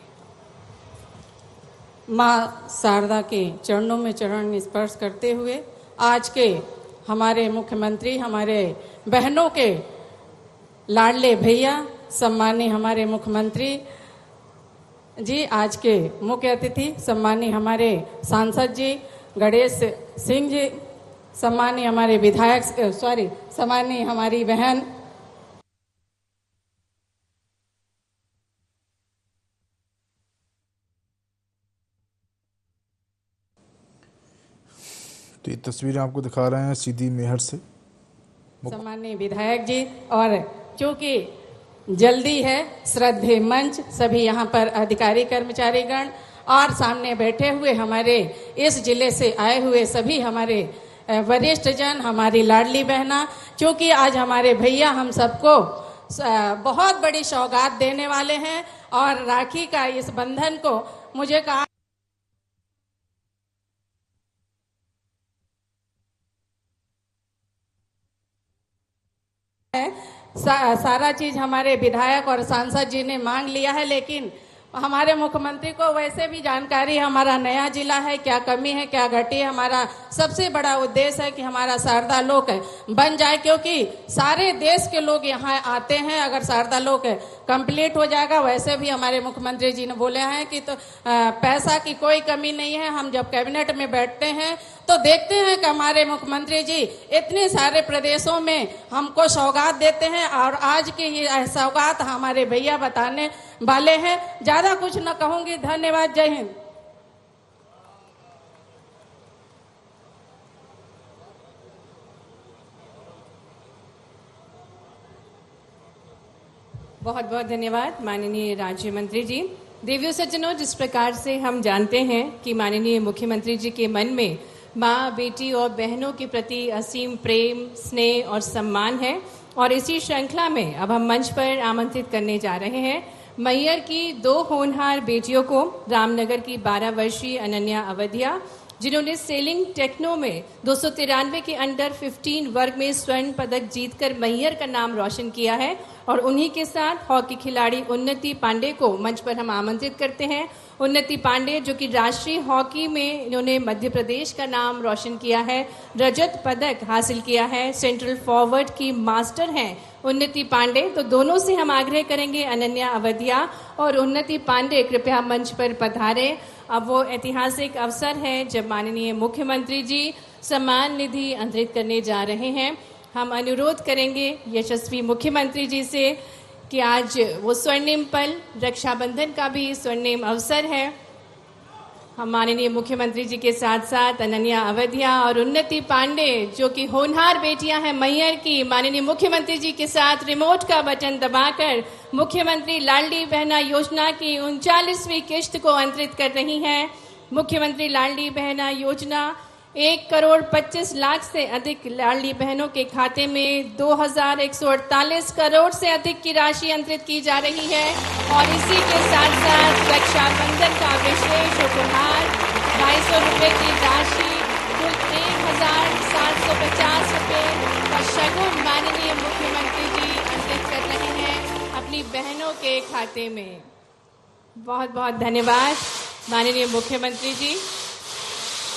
माँ शारदा के चरणों में चरण स्पर्श करते हुए आज के हमारे मुख्यमंत्री, हमारे बहनों के लाडले भैया, सम्मानीय हमारे मुख्यमंत्री जी, आज के मुख्य अतिथि सम्मानीय हमारे सांसद जी गणेश सिंह जी, सम्मानीय हमारे विधायक सम्मानीय हमारी बहन तो ये तस्वीरें आपको दिखा रहे हैं सीधी मैहर से, सम्मानीय विधायक जी। और चूंकि जल्दी है, श्रद्धेय मंच, सभी यहाँ पर अधिकारी कर्मचारीगण और सामने बैठे हुए हमारे इस जिले से आए हुए सभी हमारे वरिष्ठ जन, हमारी लाडली बहना, क्योंकि आज हमारे भैया हम सबको बहुत बड़ी सौगात देने वाले हैं और राखी का इस बंधन को मुझे कहा सारा चीज हमारे विधायक और सांसद जी ने मांग लिया है, लेकिन हमारे मुख्यमंत्री को वैसे भी जानकारी हमारा नया जिला है, क्या कमी है, क्या घटी है। हमारा सबसे बड़ा उद्देश्य है कि हमारा शारदा लोक बन जाए, क्योंकि सारे देश के लोग यहाँ आते हैं। अगर शारदा लोक कंप्लीट हो जाएगा, वैसे भी हमारे मुख्यमंत्री जी ने बोले हैं कि तो पैसा की कोई कमी नहीं है। हम जब कैबिनेट में बैठते हैं तो देखते हैं कि हमारे मुख्यमंत्री जी इतने सारे प्रदेशों में हमको सौगात देते हैं, और आज की ये सौगात हमारे भैया बताने वाले हैं। ज्यादा कुछ न कहूंगी, धन्यवाद, जय हिंद। बहुत बहुत धन्यवाद माननीय राज्य मंत्री जी। देवियों सज्जनों, जिस प्रकार से हम जानते हैं कि माननीय मुख्यमंत्री जी के मन में माँ, बेटी और बहनों के प्रति असीम प्रेम, स्नेह और सम्मान है, और इसी श्रृंखला में अब हम मंच पर आमंत्रित करने जा रहे हैं मैहर की 2 होनहार बेटियों को, रामनगर की 12 वर्षीय अनन्या अवधिया, जिन्होंने सेलिंग टेक्नो में 293 के अंडर 15 वर्ग में स्वर्ण पदक जीतकर मैहर का नाम रोशन किया है, और उन्हीं के साथ हॉकी खिलाड़ी उन्नति पांडे को मंच पर हम आमंत्रित करते हैं। उन्नति पांडे, जो कि राष्ट्रीय हॉकी में इन्होंने मध्य प्रदेश का नाम रोशन किया है, रजत पदक हासिल किया है, सेंट्रल फॉरवर्ड की मास्टर हैं उन्नति पांडे। तो दोनों से हम आग्रह करेंगे, अनन्या अवधिया और उन्नति पांडे कृपया मंच पर पधारें। अब वो ऐतिहासिक अवसर है जब माननीय मुख्यमंत्री जी सम्मान निधि अंतरित करने जा रहे हैं। हम अनुरोध करेंगे यशस्वी मुख्यमंत्री जी से कि आज वो स्वर्णिम पल, रक्षाबंधन का भी स्वर्णिम अवसर है। हम माननीय मुख्यमंत्री जी के साथ साथ अनन्या अवधिया और उन्नति पांडे, जो कि होनहार बेटियां हैं मैहर की, माननीय मुख्यमंत्री जी के साथ रिमोट का बटन दबाकर मुख्यमंत्री लाडली बहना योजना की 39वीं किश्त को अंतरित कर रही हैं। मुख्यमंत्री लाडली बहना योजना 1,25,00,000 से अधिक लाडली बहनों के खाते में 2,148 करोड़ से अधिक की राशि अंतरित की जा रही है। और इसी के साथ साथ रक्षाबंधन का विशेष उपहार 250 रुपये की राशि, कुल 1,750 रुपये का शगुन माननीय मुख्यमंत्री जी अंतरित कर रहे हैं अपनी बहनों के खाते में। बहुत बहुत धन्यवाद माननीय मुख्यमंत्री जी।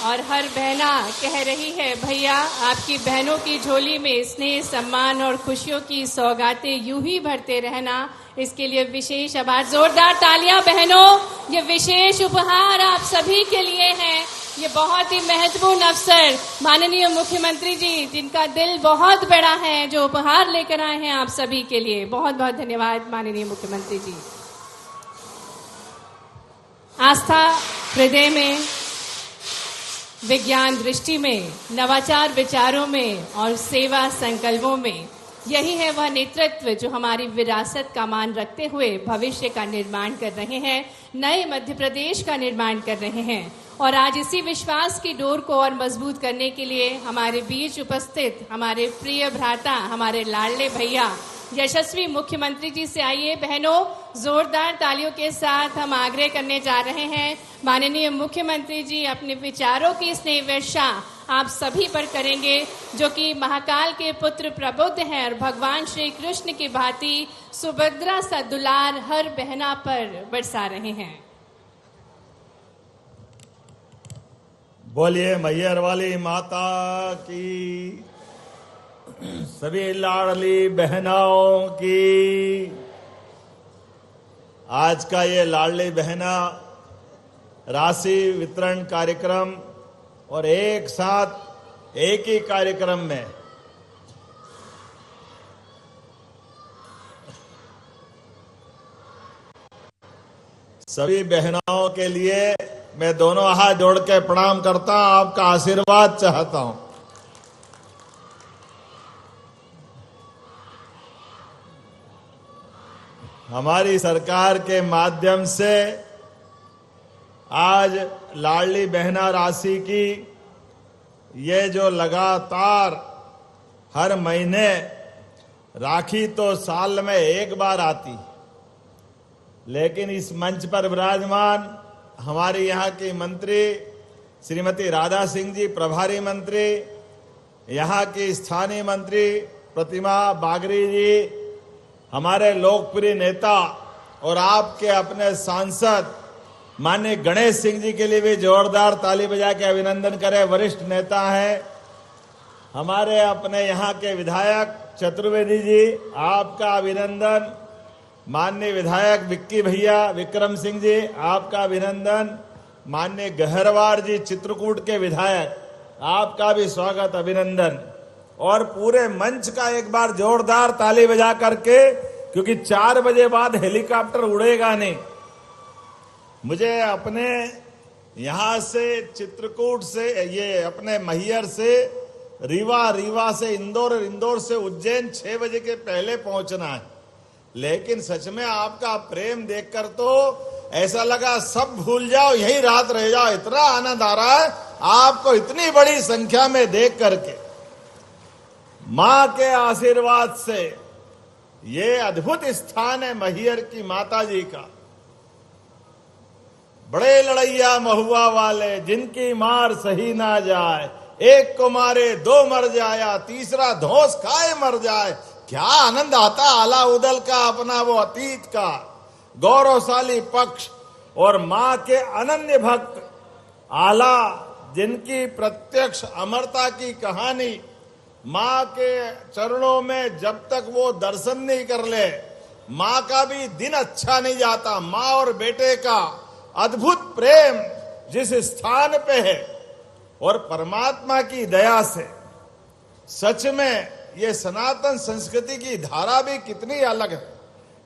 और हर बहना कह रही है, भैया आपकी बहनों की झोली में स्नेह, सम्मान और खुशियों की सौगातें यूं ही भरते रहना। इसके लिए विशेष आभार। जोरदार तालियां बहनों, ये विशेष उपहार आप सभी के लिए है। ये बहुत ही महत्वपूर्ण अवसर माननीय मुख्यमंत्री जी, जिनका दिल बहुत बड़ा है, जो उपहार लेकर आए हैं आप सभी के लिए। बहुत बहुत धन्यवाद माननीय मुख्यमंत्री जी। आस्था हृदय में, विज्ञान दृष्टि में, नवाचार विचारों में और सेवा संकल्पों में, यही है वह नेतृत्व जो हमारी विरासत का मान रखते हुए भविष्य का निर्माण कर रहे हैं, नए मध्य प्रदेश का निर्माण कर रहे हैं। और आज इसी विश्वास की डोर को और मजबूत करने के लिए हमारे बीच उपस्थित हमारे प्रिय भ्राता, हमारे लाडले भैया यशस्वी मुख्यमंत्री जी से आइए बहनों, जोरदार तालियों के साथ हम आग्रह करने जा रहे हैं। माननीय मुख्यमंत्री जी अपने विचारों की स्नेह वर्षा आप सभी पर करेंगे, जो कि महाकाल के पुत्र प्रबुद्ध हैं और भगवान श्री कृष्ण की भांति सुभद्रा सा दुलार हर बहना पर बरसा रहे हैं। बोलिए मैहर वाली माता की, सभी लाडली बहनाओं की। आज का ये लाडली बहना राशि वितरण कार्यक्रम और एक साथ एक ही कार्यक्रम में सभी बहनाओं के लिए मैं दोनों हाथ जोड़ के प्रणाम करता हूं, आपका आशीर्वाद चाहता हूं। हमारी सरकार के माध्यम से आज लाडली बहना राशि की ये जो लगातार हर महीने राखी तो साल में एक बार आती, लेकिन इस मंच पर विराजमान हमारे यहाँ की मंत्री श्रीमती राधा सिंह जी, प्रभारी मंत्री, यहाँ की स्थानीय मंत्री प्रतिमा बागरी जी, हमारे लोकप्रिय नेता और आपके अपने सांसद माननीय गणेश सिंह जी के लिए भी जोरदार ताली बजा के अभिनंदन करें। वरिष्ठ नेता हैं हमारे अपने यहाँ के विधायक चतुर्वेदी जी, आपका अभिनंदन। माननीय विधायक विक्की भैया विक्रम सिंह जी, आपका अभिनंदन। माननीय गहरवार जी चित्रकूट के विधायक, आपका भी स्वागत, अभिनंदन। और पूरे मंच का एक बार जोरदार ताली बजा करके, क्योंकि 4 बजे बाद हेलीकॉप्टर उड़ेगा नहीं। मुझे अपने यहां से चित्रकूट से, ये अपने मैहर से रीवा, रीवा से इंदौर, इंदौर से उज्जैन 6 बजे के पहले पहुंचना है। लेकिन सच में आपका प्रेम देखकर तो ऐसा लगा सब भूल जाओ, यही रात रह जाओ। इतना आनंद आ रहा है आपको इतनी बड़ी संख्या में देख करके। मां के आशीर्वाद से ये अद्भुत स्थान है मैहर की माता जी का। बड़े लड़ैया महुआ वाले, जिनकी मार सही ना जाए, एक को मारे 2 मर जाया, तीसरा धौंस खाए मर जाए। क्या आनंद आता आला उदल का, अपना वो अतीत का गौरवशाली पक्ष। और मां के अनन्य भक्त आला, जिनकी प्रत्यक्ष अमरता की कहानी, मां के चरणों में जब तक वो दर्शन नहीं कर ले, मां का भी दिन अच्छा नहीं जाता। मां और बेटे का अद्भुत प्रेम जिस स्थान पे है, और परमात्मा की दया से सच में ये सनातन संस्कृति की धारा भी कितनी अलग है,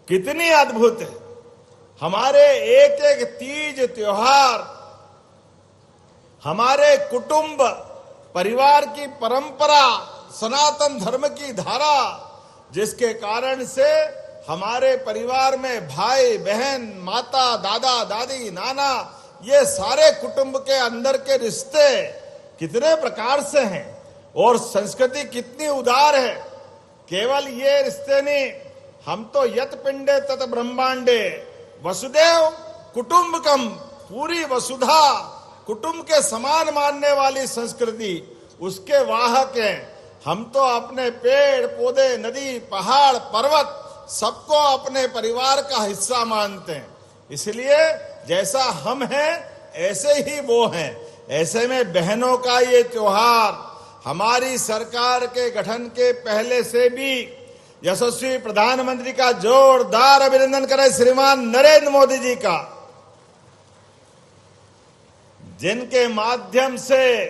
कितनी अद्भुत है। हमारे एक एक तीज त्योहार हमारे कुटुंब परिवार की परंपरा, सनातन धर्म की धारा, जिसके कारण से हमारे परिवार में भाई बहन, माता, दादा, दादी, नाना, ये सारे कुटुंब के अंदर के रिश्ते कितने प्रकार से हैं और संस्कृति कितनी उदार है। केवल ये रिश्ते नहीं, हम तो यत पिंडे तत ब्रह्मांडे वसुदेव कुटुंबकम, पूरी वसुधा कुटुंब के समान मानने वाली संस्कृति, उसके वाहक हैं। हम तो अपने पेड़ पौधे, नदी, पहाड़, पर्वत सबको अपने परिवार का हिस्सा मानते हैं। इसलिए जैसा हम हैं ऐसे ही वो हैं। ऐसे में बहनों का ये त्योहार हमारी सरकार के गठन के पहले से भी यशस्वी प्रधानमंत्री का जोरदार अभिनंदन करें श्रीमान नरेंद्र मोदी जी का, जिनके माध्यम से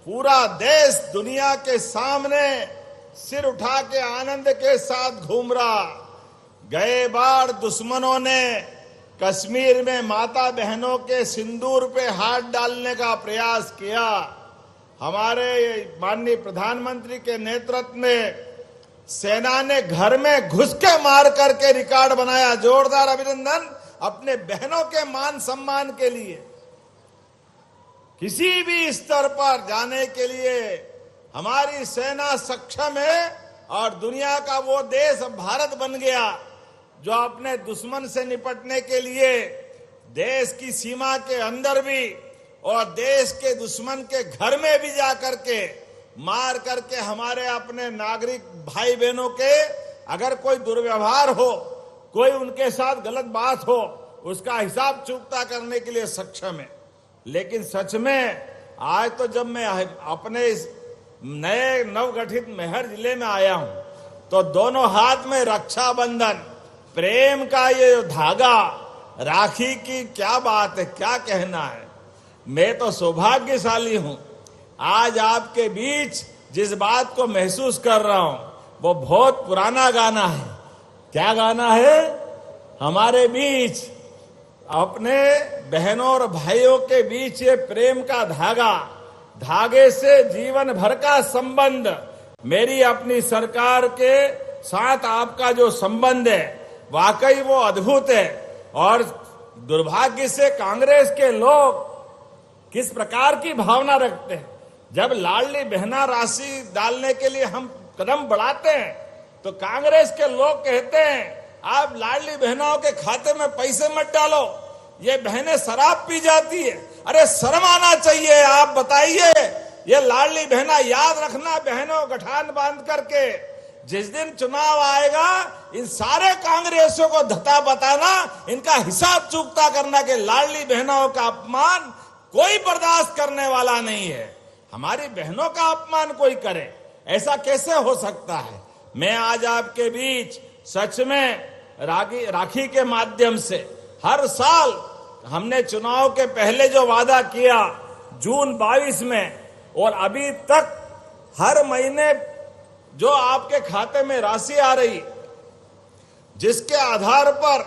पूरा देश दुनिया के सामने सिर उठा के आनंद के साथ घूम रहा। गए बार दुश्मनों ने कश्मीर में माता बहनों के सिंदूर पे हाथ डालने का प्रयास किया। हमारे माननीय प्रधानमंत्री के नेतृत्व में सेना ने घर में घुस के मार करके रिकॉर्ड बनाया। जोरदार अभिनंदन अपने बहनों के मान सम्मान के लिए। किसी भी स्तर पर जाने के लिए हमारी सेना सक्षम है और दुनिया का वो देश भारत बन गया जो अपने दुश्मन से निपटने के लिए देश की सीमा के अंदर भी और देश के दुश्मन के घर में भी जा करके मार करके हमारे अपने नागरिक भाई बहनों के अगर कोई दुर्व्यवहार हो, कोई उनके साथ गलत बात हो, उसका हिसाब चुकता करने के लिए सक्षम है। लेकिन सच में आज तो जब मैं अपने इस नए नवगठित मेहर जिले में आया हूं तो दोनों हाथ में रक्षाबंधन, प्रेम का ये धागा, राखी की क्या बात है, क्या कहना है। मैं तो सौभाग्यशाली हूं, आज आपके बीच जिस बात को महसूस कर रहा हूं वो बहुत पुराना गाना है। क्या गाना है? हमारे बीच अपने बहनों और भाइयों के बीच ये प्रेम का धागा, धागे से जीवन भर का संबंध। मेरी अपनी सरकार के साथ आपका जो संबंध है वाकई वो अद्भुत है। और दुर्भाग्य से कांग्रेस के लोग किस प्रकार की भावना रखते हैं, जब लाडली बहना राशि डालने के लिए हम कदम बढ़ाते हैं तो कांग्रेस के लोग कहते हैं आप लाडली बहनाओं के खाते में पैसे मत डालो, ये बहनें शराब पी जाती है। अरे शर्म आना चाहिए। आप बताइए, ये लाडली बहना, याद रखना बहनों, गठान बांध करके जिस दिन चुनाव आएगा इन सारे कांग्रेसियों को धता बताना, इनका हिसाब चुकता करना कि लाडली बहनों का अपमान कोई बर्दाश्त करने वाला नहीं है। हमारी बहनों का अपमान कोई करे, ऐसा कैसे हो सकता है। मैं आज आपके बीच सच में राखी के माध्यम से हर साल हमने चुनाव के पहले जो वादा किया जून 22 में, और अभी तक हर महीने जो आपके खाते में राशि आ रही, जिसके आधार पर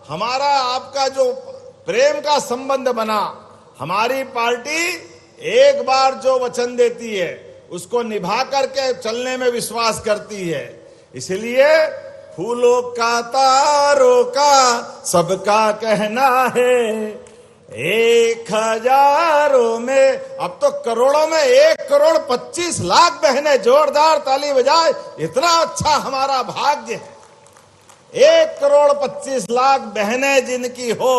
हमारा आपका जो प्रेम का संबंध बना, हमारी पार्टी एक बार जो वचन देती है उसको निभा करके चलने में विश्वास करती है। इसलिए फूलों का, तारों का सबका कहना है, 1000 में अब तो करोड़ों में 1,25,00,000 बहनें। जोरदार ताली बजाए, इतना अच्छा हमारा भाग्य है। 1,25,00,000 बहनें जिनकी हो,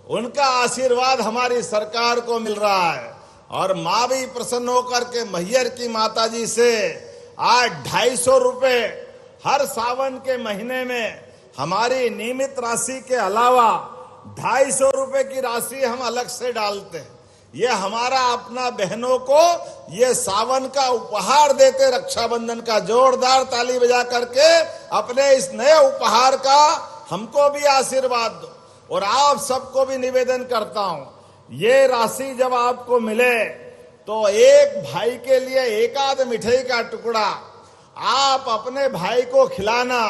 उनका आशीर्वाद हमारी सरकार को मिल रहा है। और माँ भी प्रसन्न होकर के मैहर की माता जी से आज 250 रुपए हर सावन के महीने में हमारी नियमित राशि के अलावा 250 रुपए की राशि हम अलग से डालते हैं। ये हमारा अपना बहनों को ये सावन का उपहार देते रक्षाबंधन का। जोरदार ताली बजा करके अपने इस नए उपहार का हमको भी आशीर्वाद दो। और आप सबको भी निवेदन करता हूं, ये राशि जब आपको मिले तो एक भाई के लिए एक आध मिठाई का टुकड़ा आप अपने भाई को खिलाना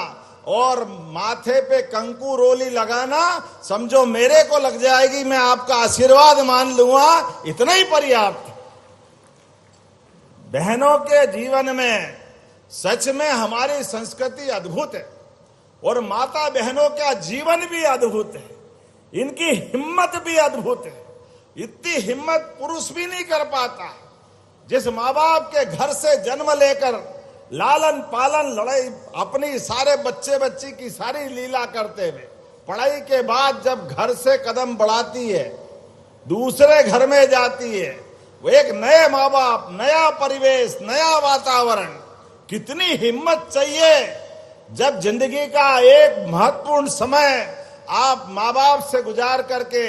और माथे पे कंकु रोली लगाना, समझो मेरे को लग जाएगी, मैं आपका आशीर्वाद मान लूंगा, इतना ही पर्याप्त। बहनों के जीवन में सच में हमारी संस्कृति अद्भुत है और माता बहनों का जीवन भी अद्भुत है, इनकी हिम्मत भी अद्भुत है। इतनी हिम्मत पुरुष भी नहीं कर पाता। जिस माँ बाप के घर से जन्म लेकर लालन पालन लड़ाई अपनी सारे बच्चे बच्ची की सारी लीला करते हुए पढ़ाई के बाद जब घर से कदम बढ़ाती है, दूसरे घर में जाती है, वो एक नए माँ बाप, नया परिवेश, नया वातावरण, कितनी हिम्मत चाहिए। जब जिंदगी का एक महत्वपूर्ण समय आप माँ बाप से गुजार करके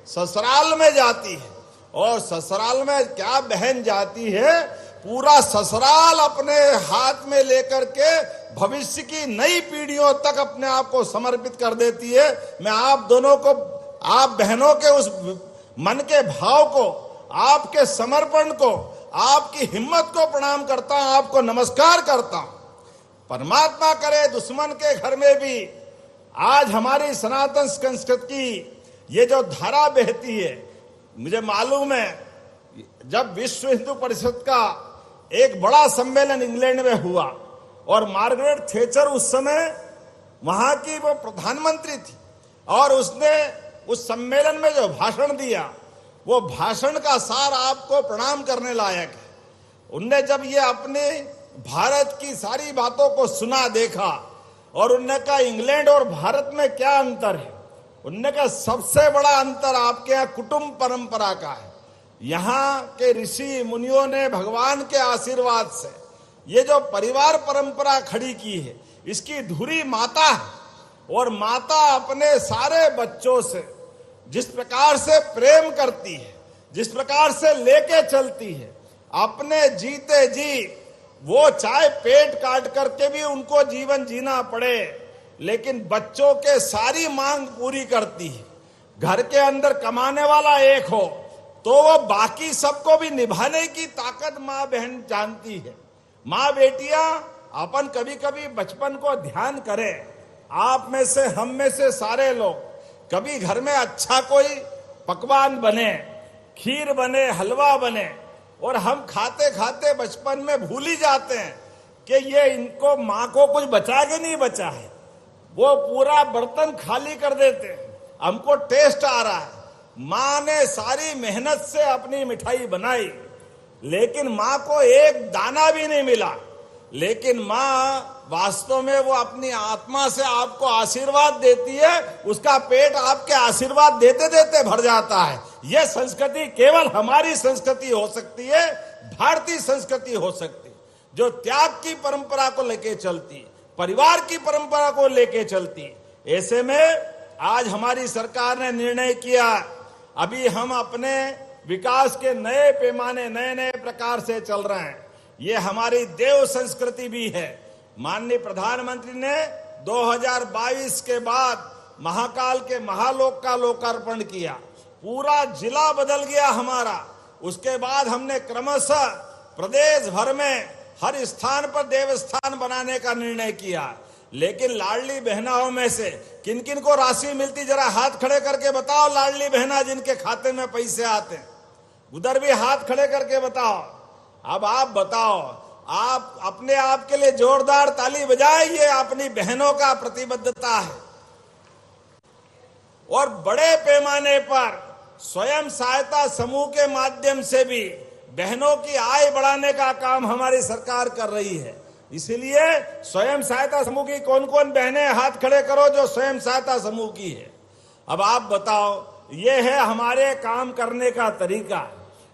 ससुराल में जाती है, और ससुराल में क्या बहन जाती है, पूरा ससुराल अपने हाथ में लेकर के भविष्य की नई पीढ़ियों तक अपने आप को समर्पित कर देती है। मैं आप दोनों को, आप बहनों के उस मन के भाव को, आपके समर्पण को, आपकी हिम्मत को प्रणाम करता हूं, आपको नमस्कार करता हूं। परमात्मा करे दुश्मन के घर में भी आज हमारी सनातन संस्कृति की ये जो धारा बहती है। मुझे मालूम है जब विश्व हिंदू परिषद का एक बड़ा सम्मेलन इंग्लैंड में हुआ और मार्गरेट थैचर उस समय वहां की वो प्रधानमंत्री थी, और उसने उस सम्मेलन में जो भाषण दिया, वो भाषण का सार आपको प्रणाम करने लायक है। उनने जब ये अपने भारत की सारी बातों को सुना, देखा, और उनने कहा इंग्लैंड और भारत में क्या अंतर है। उनने कहा सबसे बड़ा अंतर आपके यहाँ कुटुंब परंपरा का है। यहाँ के ऋषि मुनियों ने भगवान के आशीर्वाद से ये जो परिवार परंपरा खड़ी की है, इसकी धुरी माता है, और माता अपने सारे बच्चों से जिस प्रकार से प्रेम करती है, जिस प्रकार से लेके चलती है, अपने जीते जी वो चाहे पेट काट करके भी उनको जीवन जीना पड़े, लेकिन बच्चों के सारी मांग पूरी करती है। घर के अंदर कमाने वाला एक हो तो वो बाकी सबको भी निभाने की ताकत माँ बहन जानती है। माँ बेटियां अपन कभी कभी बचपन को ध्यान करें, आप में से, हम में से सारे लोग कभी घर में अच्छा कोई पकवान बने, खीर बने, हलवा बने, और हम खाते खाते बचपन में भूल ही जाते हैं कि ये इनको माँ को कुछ बचा के नहीं बचा है। वो पूरा बर्तन खाली कर देते हैं। हमको टेस्ट आ रहा है, माँ ने सारी मेहनत से अपनी मिठाई बनाई, लेकिन माँ को एक दाना भी नहीं मिला, लेकिन माँ वास्तव में वो अपनी आत्मा से आपको आशीर्वाद देती है, उसका पेट आपके आशीर्वाद देते देते भर जाता है। यह संस्कृति केवल हमारी संस्कृति हो सकती है, भारतीय संस्कृति हो सकती है, जो त्याग की परंपरा को लेके चलती है, परिवार की परंपरा को लेके चलती है। ऐसे में आज हमारी सरकार ने निर्णय किया, अभी हम अपने विकास के नए पैमाने, नए नए प्रकार से चल रहे हैं। ये हमारी देव संस्कृति भी है। माननीय प्रधानमंत्री ने 2022 के बाद महाकाल के महालोक का लोकार्पण किया, पूरा जिला बदल गया हमारा। उसके बाद हमने क्रमशः प्रदेश भर में हर स्थान पर देवस्थान बनाने का निर्णय किया। लेकिन लाडली बहनाओं में से किन किन को राशि मिलती, जरा हाथ खड़े करके बताओ। लाडली बहना जिनके खाते में पैसे आते हैं, उधर भी हाथ खड़े करके बताओ। अब आप बताओ, आप अपने आप के लिए जोरदार ताली बजाएं, ये अपनी बहनों का प्रतिबद्धता है। और बड़े पैमाने पर स्वयं सहायता समूह के माध्यम से भी बहनों की आय बढ़ाने का काम हमारी सरकार कर रही है। इसलिए स्वयं सहायता समूह की कौन कौन बहनें, हाथ खड़े करो जो स्वयं सहायता समूह की है। अब आप बताओ, ये है हमारे काम करने का तरीका।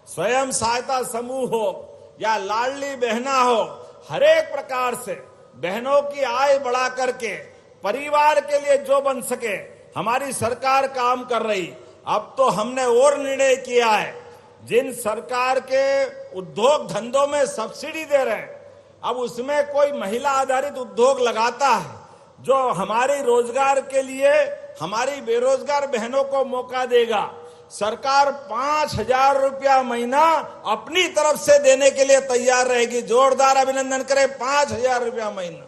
स्वयं सहायता समूह हो या लाडली बहना हो, हर एक प्रकार से बहनों की आय बढ़ा करके परिवार के लिए जो बन सके हमारी सरकार काम कर रही। अब तो हमने और निर्णय किया है, जिन सरकार के उद्योग धंधों में सब्सिडी दे रहे हैं, अब उसमें कोई महिला आधारित उद्योग लगाता है जो हमारे रोजगार के लिए हमारी बेरोजगार बहनों को मौका देगा। सरकार 5,000 रुपया महीना अपनी तरफ से देने के लिए तैयार रहेगी। जोरदार अभिनंदन करें। 5,000 रुपया महीना।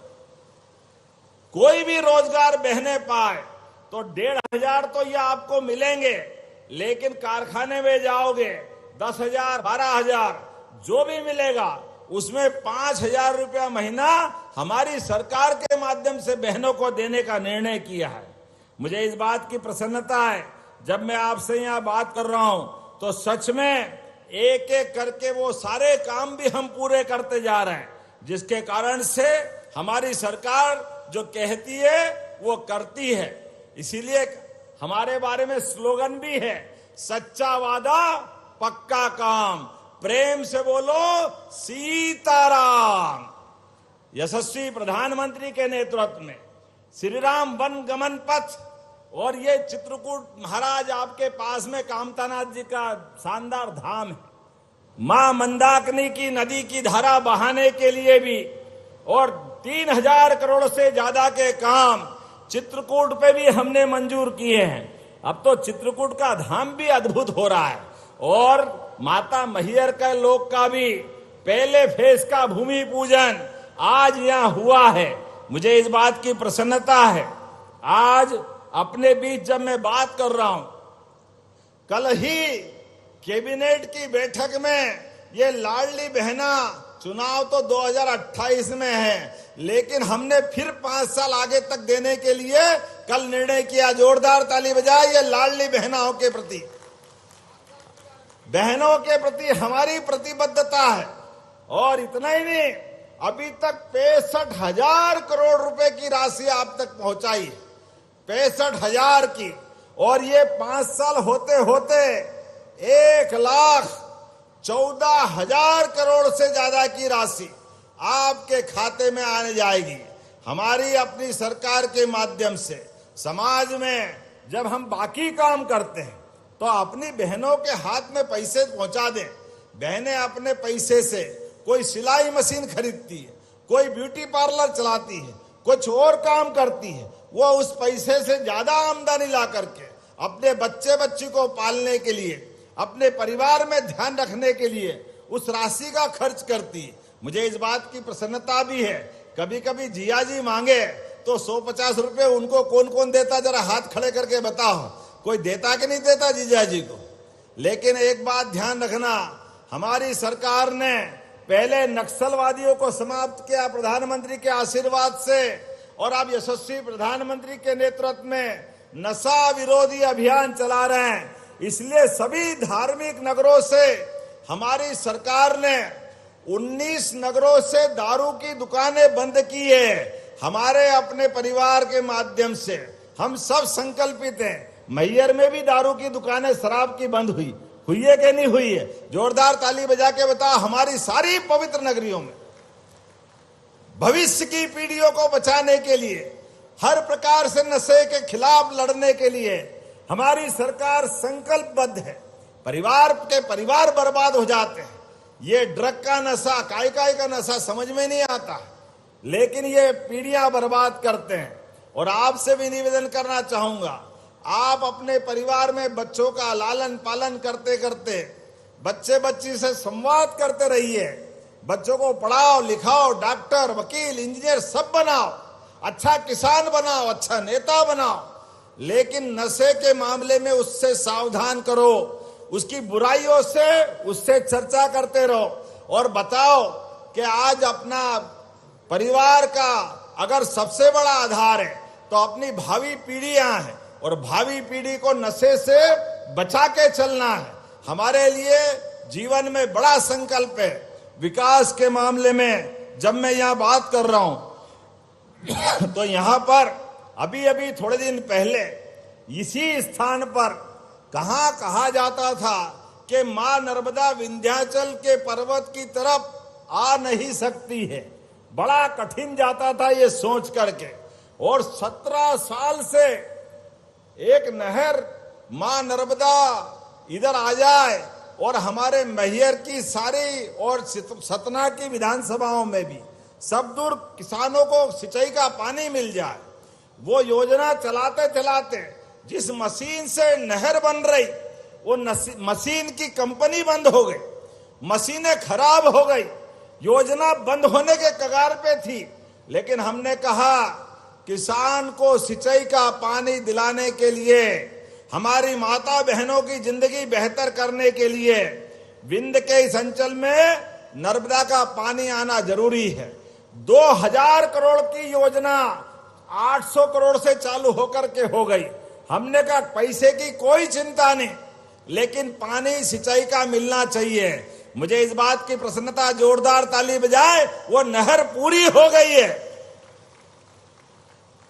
कोई भी रोजगार बहने पाए तो 1,500 तो ये आपको मिलेंगे, लेकिन कारखाने में जाओगे 10,000, 12,000 जो भी मिलेगा उसमें 5,000 रुपया महीना हमारी सरकार के माध्यम से बहनों को देने का निर्णय किया है। मुझे इस बात की प्रसन्नता है, जब मैं आपसे यहाँ बात कर रहा हूं तो सच में एक एक करके वो सारे काम भी हम पूरे करते जा रहे हैं, जिसके कारण से हमारी सरकार जो कहती है वो करती है। इसीलिए हमारे बारे में स्लोगन भी है, सच्चा वादा पक्का काम, प्रेम से बोलो सीताराम। यशस्वी प्रधानमंत्री के नेतृत्व में श्री राम वन गमन पथ और ये चित्रकूट महाराज आपके पास में कामतानाथ जी का शानदार धाम है। मां मंदाकिनी की नदी की धारा बहाने के लिए भी और 3,000 करोड़ से ज्यादा के काम चित्रकूट पे भी हमने मंजूर किए हैं। अब तो चित्रकूट का धाम भी अद्भुत हो रहा है और माता मैहर के लोक का भी पहले फेज का भूमि पूजन आज यहां हुआ है। मुझे इस बात की प्रसन्नता है। आज अपने बीच जब मैं बात कर रहा हूं, कल ही कैबिनेट की बैठक में ये लाडली बहना चुनाव तो 2028 में है, लेकिन हमने फिर 5 साल आगे तक देने के लिए कल निर्णय किया। जोरदार ताली बजाए ये लाडली बहनाओं के प्रति, बहनों के प्रति हमारी प्रतिबद्धता है। और इतना ही नहीं, अभी तक 65,000 करोड़ रुपए की राशि आप तक पहुंचाई, 65,000 की, और ये 5 साल होते होते 1,14,000 करोड़ से ज्यादा की राशि आपके खाते में आने जाएगी। हमारी अपनी सरकार के माध्यम से समाज में जब हम बाकी काम करते हैं तो अपनी बहनों के हाथ में पैसे पहुंचा दें। बहनें अपने पैसे से कोई सिलाई मशीन खरीदती है, कोई ब्यूटी पार्लर चलाती है, कुछ और काम करती है, वो उस पैसे से ज्यादा आमदनी ला करके अपने बच्चे बच्ची को पालने के लिए, अपने परिवार में ध्यान रखने के लिए उस राशि का खर्च करती है। मुझे इस बात की प्रसन्नता भी है। कभी कभी जिया जी मांगे तो 150 रुपए उनको कौन कौन देता, जरा हाथ खड़े करके बताओ, कोई देता कि नहीं देता जीजा जी को। लेकिन एक बात ध्यान रखना, हमारी सरकार ने पहले नक्सलवादियों को समाप्त किया प्रधानमंत्री के आशीर्वाद से, और अब यशस्वी प्रधानमंत्री के नेतृत्व में नशा विरोधी अभियान चला रहे हैं। इसलिए सभी धार्मिक नगरों से हमारी सरकार ने 19 नगरों से दारू की दुकानें बंद की है। हमारे अपने परिवार के माध्यम से हम सब संकल्पित हैं। मैहर में भी दारू की दुकानें शराब की बंद हुई है कि नहीं हुई है? जोरदार ताली बजा के बताओ। हमारी सारी पवित्र नगरियों में भविष्य की पीढ़ियों को बचाने के लिए, हर प्रकार से नशे के खिलाफ लड़ने के लिए हमारी सरकार संकल्पबद्ध है। परिवार बर्बाद हो जाते हैं। ये ड्रग का नशा, काय का नशा समझ में नहीं आता, लेकिन ये पीढ़ियां बर्बाद करते हैं। और आपसे भी निवेदन करना चाहूंगा, आप अपने परिवार में बच्चों का लालन पालन करते करते बच्चे बच्ची से संवाद करते रहिए। बच्चों को पढ़ाओ लिखाओ, डॉक्टर वकील इंजीनियर सब बनाओ, अच्छा किसान बनाओ, अच्छा नेता बनाओ, लेकिन नशे के मामले में उससे सावधान करो, उसकी बुराइयों से उससे चर्चा करते रहो और बताओ कि आज अपना परिवार का अगर सबसे बड़ा आधार है तो अपनी भावी पीढ़ियां हैं, और भावी पीढ़ी को नशे से बचा के चलना है। हमारे लिए जीवन में बड़ा संकल्प है। विकास के मामले में जब मैं यहां बात कर रहा हूं तो यहां पर अभी थोड़े दिन पहले इसी स्थान पर कहा जाता था कि मां नर्मदा विंध्याचल के पर्वत की तरफ आ नहीं सकती है। बड़ा कठिन जाता था ये सोच करके, और 17 साल से एक नहर मां नर्मदा इधर आ जाए और हमारे मैहर की सारी और सतना की विधानसभाओं में भी सब दूर किसानों को सिंचाई का पानी मिल जाए। वो योजना चलाते चलाते जिस मशीन से नहर बन रही वो मशीन की कंपनी बंद हो गई, मशीनें खराब हो गई, योजना बंद होने के कगार पे थी। लेकिन हमने कहा किसान को सिंचाई का पानी दिलाने के लिए, हमारी माता बहनों की जिंदगी बेहतर करने के लिए विंध्य के इस अंचल में नर्मदा का पानी आना जरूरी है। 2000 करोड़ की योजना 800 करोड़ से चालू होकर के हो गई। हमने कहा पैसे की कोई चिंता नहीं, लेकिन पानी सिंचाई का मिलना चाहिए। मुझे इस बात की प्रसन्नता, जोरदार ताली बजाए, वो नहर पूरी हो गई है।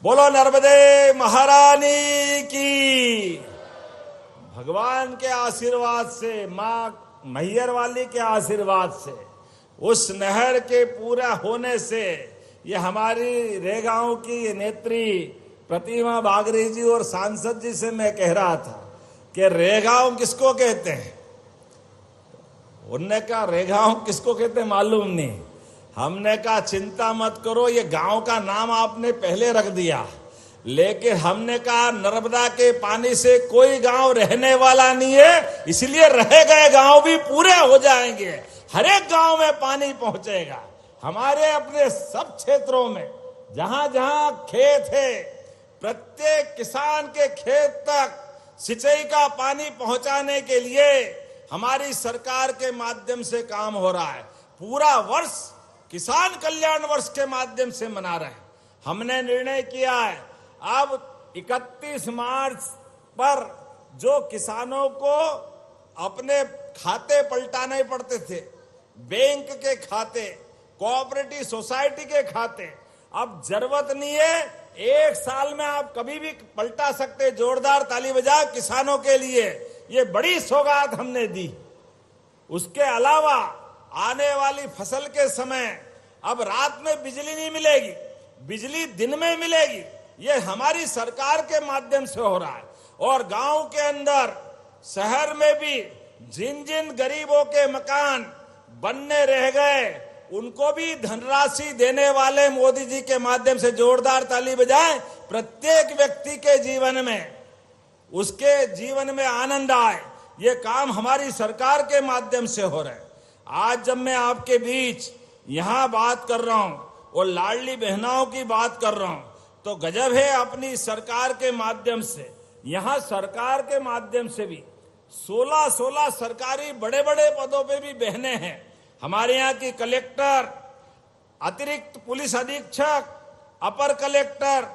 बोलो नर्मदे महारानी की। भगवान के आशीर्वाद से, मां मैहर वाली के आशीर्वाद से, उस नहर के पूरा होने से, ये हमारी रेगांव की नेत्री प्रतिमा बागरी जी और सांसद जी से मैं कह रहा था कि रेगांव किसको कहते हैं। उनने कहा रेगांव किसको कहते हैं मालूम नहीं। हमने कहा चिंता मत करो, ये गांव का नाम आपने पहले रख दिया, लेकिन हमने कहा नर्मदा के पानी से कोई गांव रहने वाला नहीं है, इसलिए रह गए गांव भी पूरे हो जाएंगे। हर एक गांव में पानी पहुंचेगा। हमारे अपने सब क्षेत्रों में जहां जहां खेत है, प्रत्येक किसान के खेत तक सिंचाई का पानी पहुंचाने के लिए हमारी सरकार के माध्यम से काम हो रहा है। पूरा वर्ष किसान कल्याण वर्ष के माध्यम से मना रहे हैं। हमने निर्णय किया है अब 31 मार्च पर जो किसानों को अपने खाते पलटाने पड़ते थे, बैंक के खाते, कोऑपरेटिव सोसाइटी के खाते, अब जरूरत नहीं है। 1 साल में आप कभी भी पलटा सकते। जोरदार ताली बजा किसानों के लिए, ये बड़ी सौगात हमने दी। उसके अलावा आने वाली फसल के समय अब रात में बिजली नहीं मिलेगी, बिजली दिन में मिलेगी। ये हमारी सरकार के माध्यम से हो रहा है। और गांव के अंदर, शहर में भी जिन जिन गरीबों के मकान बनने रह गए, उनको भी धनराशि देने वाले मोदी जी के माध्यम से, जोरदार ताली बजाएं। प्रत्येक व्यक्ति के जीवन में, उसके जीवन में आनंद आए, ये काम हमारी सरकार के माध्यम से हो रहा है। आज जब मैं आपके बीच यहां बात कर रहा हूं और लाडली बहनाओं की बात कर रहा हूं, तो गजब है। अपनी सरकार के माध्यम से, यहां सरकार के माध्यम से भी 16 सरकारी बड़े बड़े पदों पे भी बहनें हैं। हमारे यहाँ की कलेक्टर, अतिरिक्त पुलिस अधीक्षक, अपर कलेक्टर,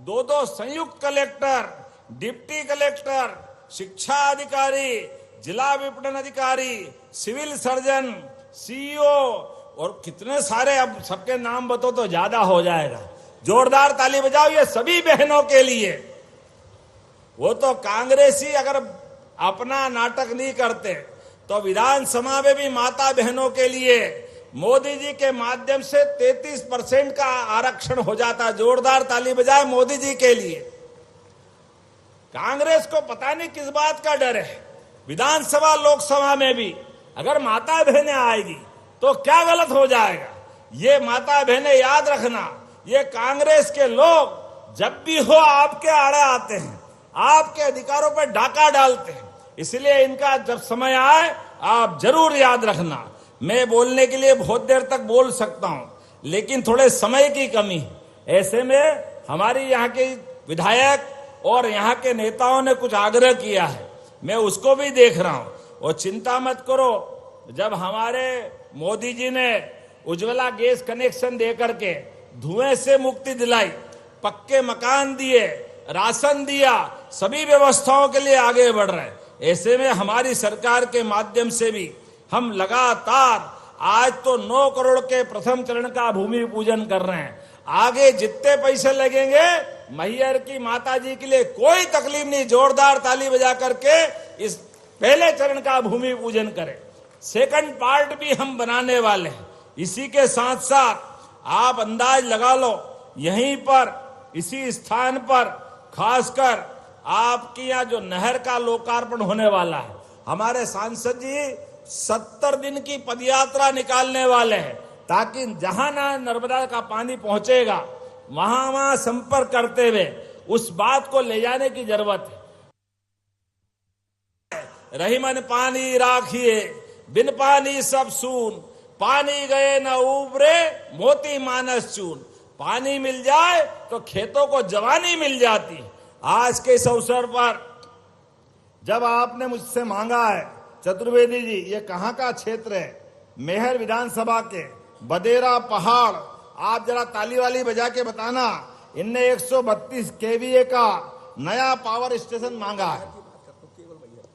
2 संयुक्त कलेक्टर, डिप्टी कलेक्टर, शिक्षा अधिकारी, जिला विपणन अधिकारी, सिविल सर्जन, सीईओ और कितने सारे, अब सबके नाम बताओ तो ज्यादा हो जाएगा। जोरदार ताली बजाओ ये सभी बहनों के लिए। वो तो कांग्रेसी अगर अपना नाटक नहीं करते तो विधानसभा में भी माता बहनों के लिए मोदी जी के माध्यम से 33% का आरक्षण हो जाता। जोरदार ताली बजाए मोदी जी के लिए। कांग्रेस को पता नहीं किस बात का डर है। विधानसभा लोकसभा में भी अगर माता बहनें आएगी तो क्या गलत हो जाएगा। ये माता बहनें याद रखना, ये कांग्रेस के लोग जब भी हो आपके आड़े आते हैं, आपके अधिकारों पर डाका डालते हैं। इसलिए इनका जब समय आए आप जरूर याद रखना। मैं बोलने के लिए बहुत देर तक बोल सकता हूं, लेकिन थोड़े समय की कमी है। ऐसे में हमारी यहाँ के विधायक और यहाँ के नेताओं ने कुछ आग्रह किया है, मैं उसको भी देख रहा हूं। और चिंता मत करो, जब हमारे मोदी जी ने उज्ज्वला गैस कनेक्शन दे करके धुएं से मुक्ति दिलाई, पक्के मकान दिए, राशन दिया, सभी व्यवस्थाओं के लिए आगे बढ़ रहे हैं। ऐसे में हमारी सरकार के माध्यम से भी हम लगातार, आज तो 9 करोड़ के प्रथम चरण का भूमि पूजन कर रहे हैं। आगे जितने पैसे लगेंगे मैहर की माता जी के लिए कोई तकलीफ नहीं। जोरदार ताली बजा करके इस पहले चरण का भूमि पूजन करें। सेकंड पार्ट भी हम बनाने वाले हैं। इसी के साथ साथ आप अंदाज लगा लो, यहीं पर इसी स्थान पर खासकर आपकी यहाँ जो नहर का लोकार्पण होने वाला है, हमारे सांसद जी 70 दिन की पदयात्रा निकालने वाले हैं, ताकि जहां ना नर्मदा का पानी पहुंचेगा वहां संपर्क करते हुए उस बात को ले जाने की जरूरत है। रही मन पानी राखिए, बिन पानी सब सून, पानी गए न उबरे, मोती मानस चून। पानी मिल जाए तो खेतों को जवानी मिल जाती। आज के इस अवसर पर जब आपने मुझसे मांगा है, चतुर्वेदी जी, ये कहाँ का क्षेत्र है? मेहर विधानसभा के बदेरा पहाड़। आप जरा ताली वाली बजा के बताना, इनने 132 केवीए का नया पावर स्टेशन मांगा है।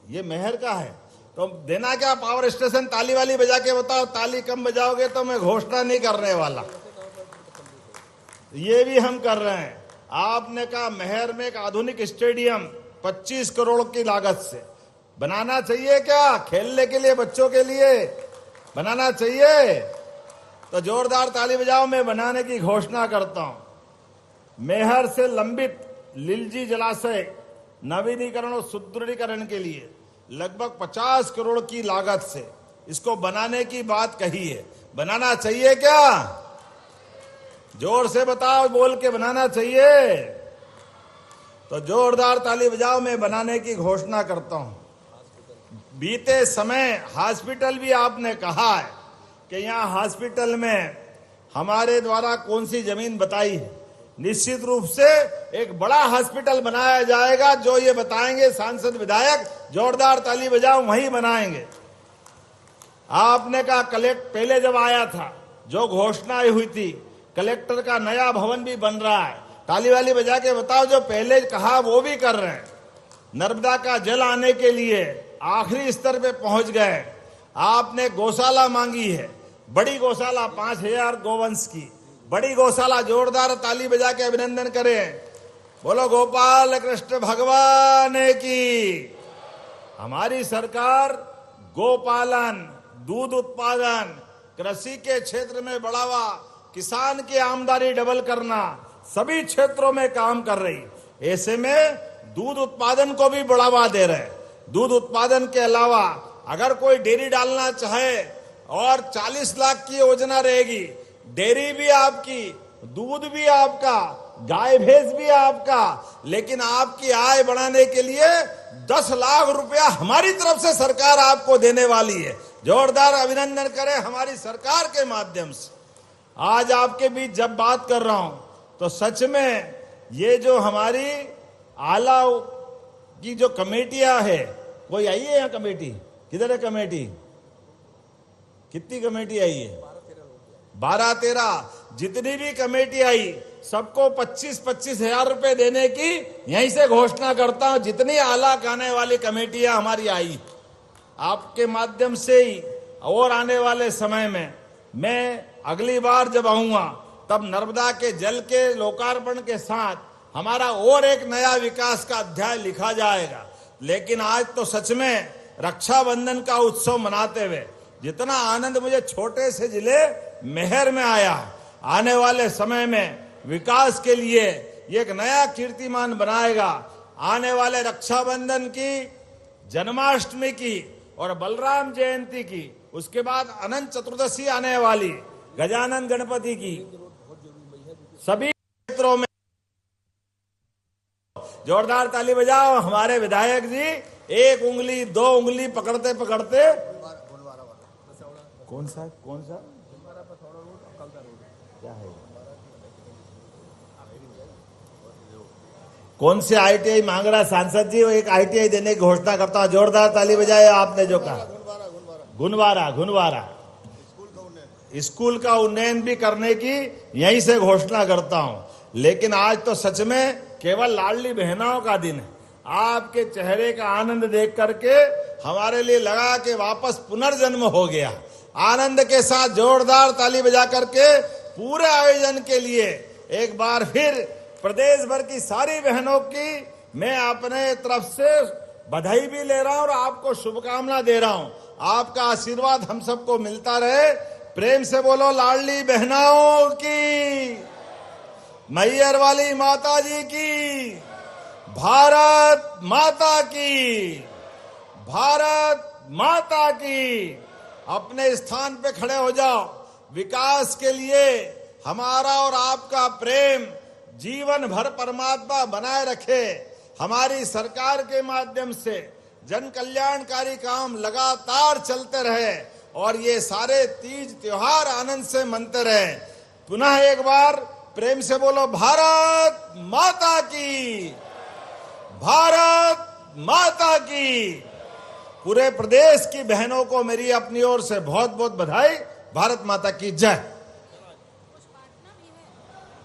ये मेहर का है, तो देना क्या पावर स्टेशन? ताली वाली बजा के बताओ। ताली कम बजाओगे तो मैं घोषणा नहीं करने वाला। ये भी हम कर रहे हैं। आपने कहा मेहर में एक आधुनिक स्टेडियम 25 करोड़ की लागत से बनाना चाहिए क्या? खेलने के लिए, बच्चों के लिए बनाना चाहिए? तो जोरदार ताली बजाओ, मैं बनाने की घोषणा करता हूं। मेहर से लंबित लिलजी जलाशय नवीनीकरण और सुदृढ़ीकरण के लिए लगभग 50 करोड़ की लागत से इसको बनाने की बात कही है। बनाना चाहिए क्या? जोर से बताओ, बोल के बनाना चाहिए। तो जोरदार ताली बजाओ, मैं बनाने की घोषणा करता हूं। बीते समय हॉस्पिटल भी आपने कहा है कि यहाँ हॉस्पिटल में हमारे द्वारा कौन सी जमीन बताई है। निश्चित रूप से एक बड़ा हॉस्पिटल बनाया जाएगा, जो ये बताएंगे सांसद विधायक, जोरदार ताली बजाओ, वहीं बनाएंगे। आपने कहा कलेक्टर, पहले जब आया था जो घोषणाएं हुई थी, कलेक्टर का नया भवन भी बन रहा है। ताली वाली बजा के बताओ, जो पहले कहा वो भी कर रहे हैं। नर्मदा का जल आने के लिए आखिरी स्तर पे पहुंच गए। आपने गौशाला मांगी है, बड़ी गौशाला 5000 गोवंश की बड़ी गौशाला। जोरदार ताली बजा के अभिनंदन करें। बोलो गोपाल कृष्ण भगवान की। हमारी सरकार गोपालन, दूध उत्पादन, कृषि के क्षेत्र में बढ़ावा, किसान की आमदनी डबल करना, सभी क्षेत्रों में काम कर रही। ऐसे में दूध उत्पादन को भी बढ़ावा दे रहे। दूध उत्पादन के अलावा अगर कोई डेयरी डालना चाहे और 40 लाख की योजना रहेगी, डेयरी भी आपकी, दूध भी आपका, गाय भैंस भी आपका, लेकिन आपकी आय बढ़ाने के लिए 10 लाख रुपया हमारी तरफ से सरकार आपको देने वाली है। जोरदार अभिनंदन करें हमारी सरकार के माध्यम से। आज आपके बीच जब बात कर रहा हूं तो सच में ये जो हमारी आला की जो कमेटियां है, कोई आई है यहाँ कमेटी? किधर है कमेटी? कितनी कमेटी आई है? 12-13 जितनी भी कमेटी आई, सबको 25-25 हजार रुपए देने की यहीं से घोषणा करता हूं। जितनी आला गाने वाली कमेटियां हमारी आई, आपके माध्यम से ही और आने वाले समय में मैं अगली बार जब आऊंगा तब नर्मदा के जल के लोकार्पण के साथ हमारा और एक नया विकास का अध्याय लिखा जाएगा। लेकिन आज तो सच में रक्षाबंधन का उत्सव मनाते हुए जितना आनंद मुझे छोटे से जिले मेहर में आया, आने वाले समय में विकास के लिए ये एक नया कीर्तिमान बनाएगा। आने वाले रक्षाबंधन की, जन्माष्टमी की और बलराम जयंती की, उसके बाद अनंत चतुर्दशी आने वाली, गजानन गणपति की, सभी क्षेत्रों में जोरदार ताली बजाओ। हमारे विधायक जी एक उंगली, 2 उंगली पकड़ते पकड़ते, कौन सा क्या है, कौन से ITI मांग रहा सांसद जी? वो एक ITI देने की घोषणा करता हूं। जोरदार ताली बजाए आपने जो कहा। गुनवारा स्कूल का उन्नयन भी करने की यहीं से घोषणा करता हूं। लेकिन आज तो सच में केवल लाडली बहनाओं का दिन है। आपके चेहरे का आनंद देख करके हमारे लिए लगा कि वापस पुनर्जन्म हो गया। आनंद के साथ जोरदार ताली बजा करके पूरे आयोजन के लिए एक बार फिर प्रदेश भर की सारी बहनों की मैं अपने तरफ से बधाई भी ले रहा हूं और आपको शुभकामना दे रहा हूं। आपका आशीर्वाद हम सबको मिलता रहे। प्रेम से बोलो लाडली बहनाओं की, मैयर वाली माता जी की, भारत माता की, भारत माता की। अपने स्थान पे खड़े हो जाओ। विकास के लिए हमारा और आपका प्रेम जीवन भर परमात्मा बनाए रखे। हमारी सरकार के माध्यम से जन कल्याणकारी काम लगातार चलते रहे और ये सारे तीज त्योहार आनंद से मनते रहे। पुनः एक बार प्रेम से बोलो भारत माता की, भारत माता की। पूरे प्रदेश की बहनों को मेरी अपनी ओर से बहुत बहुत बधाई। भारत माता की जय।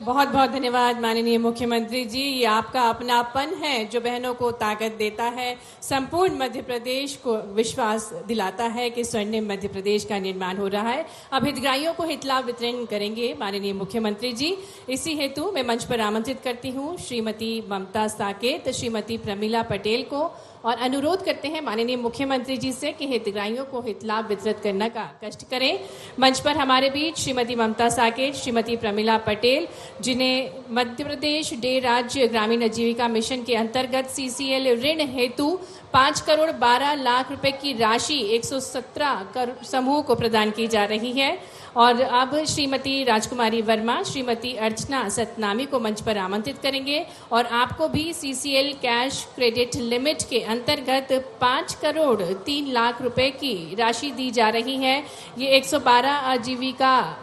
बहुत बहुत धन्यवाद माननीय मुख्यमंत्री जी। ये आपका अपनापन है जो बहनों को ताकत देता है, संपूर्ण मध्य प्रदेश को विश्वास दिलाता है कि स्वर्णिम मध्य प्रदेश का निर्माण हो रहा है। अब हितग्राहियों को हित लाभ वितरण करेंगे माननीय मुख्यमंत्री जी। इसी हेतु मैं मंच पर आमंत्रित करती हूँ श्रीमती ममता साकेत, श्रीमती प्रमिला पटेल को और अनुरोध करते हैं माननीय मुख्यमंत्री जी से कि हितग्राहियों को हित लाभ वितरित करने का कष्ट करें। मंच पर हमारे बीच श्रीमती ममता साकेत, श्रीमती प्रमिला पटेल, जिन्हें मध्य प्रदेश डे राज्य ग्रामीण आजीविका मिशन के अंतर्गत CCL ऋण हेतु 5 करोड़ 12 लाख रुपए की राशि 117 समूह को प्रदान की जा रही है। और अब श्रीमती राजकुमारी वर्मा, श्रीमती अर्चना सतनामी को मंच पर आमंत्रित करेंगे और आपको भी CCL कैश क्रेडिट लिमिट के अंतर्गत 5 करोड़ 3 लाख रुपए की राशि दी जा रही है। ये 112 आजीविका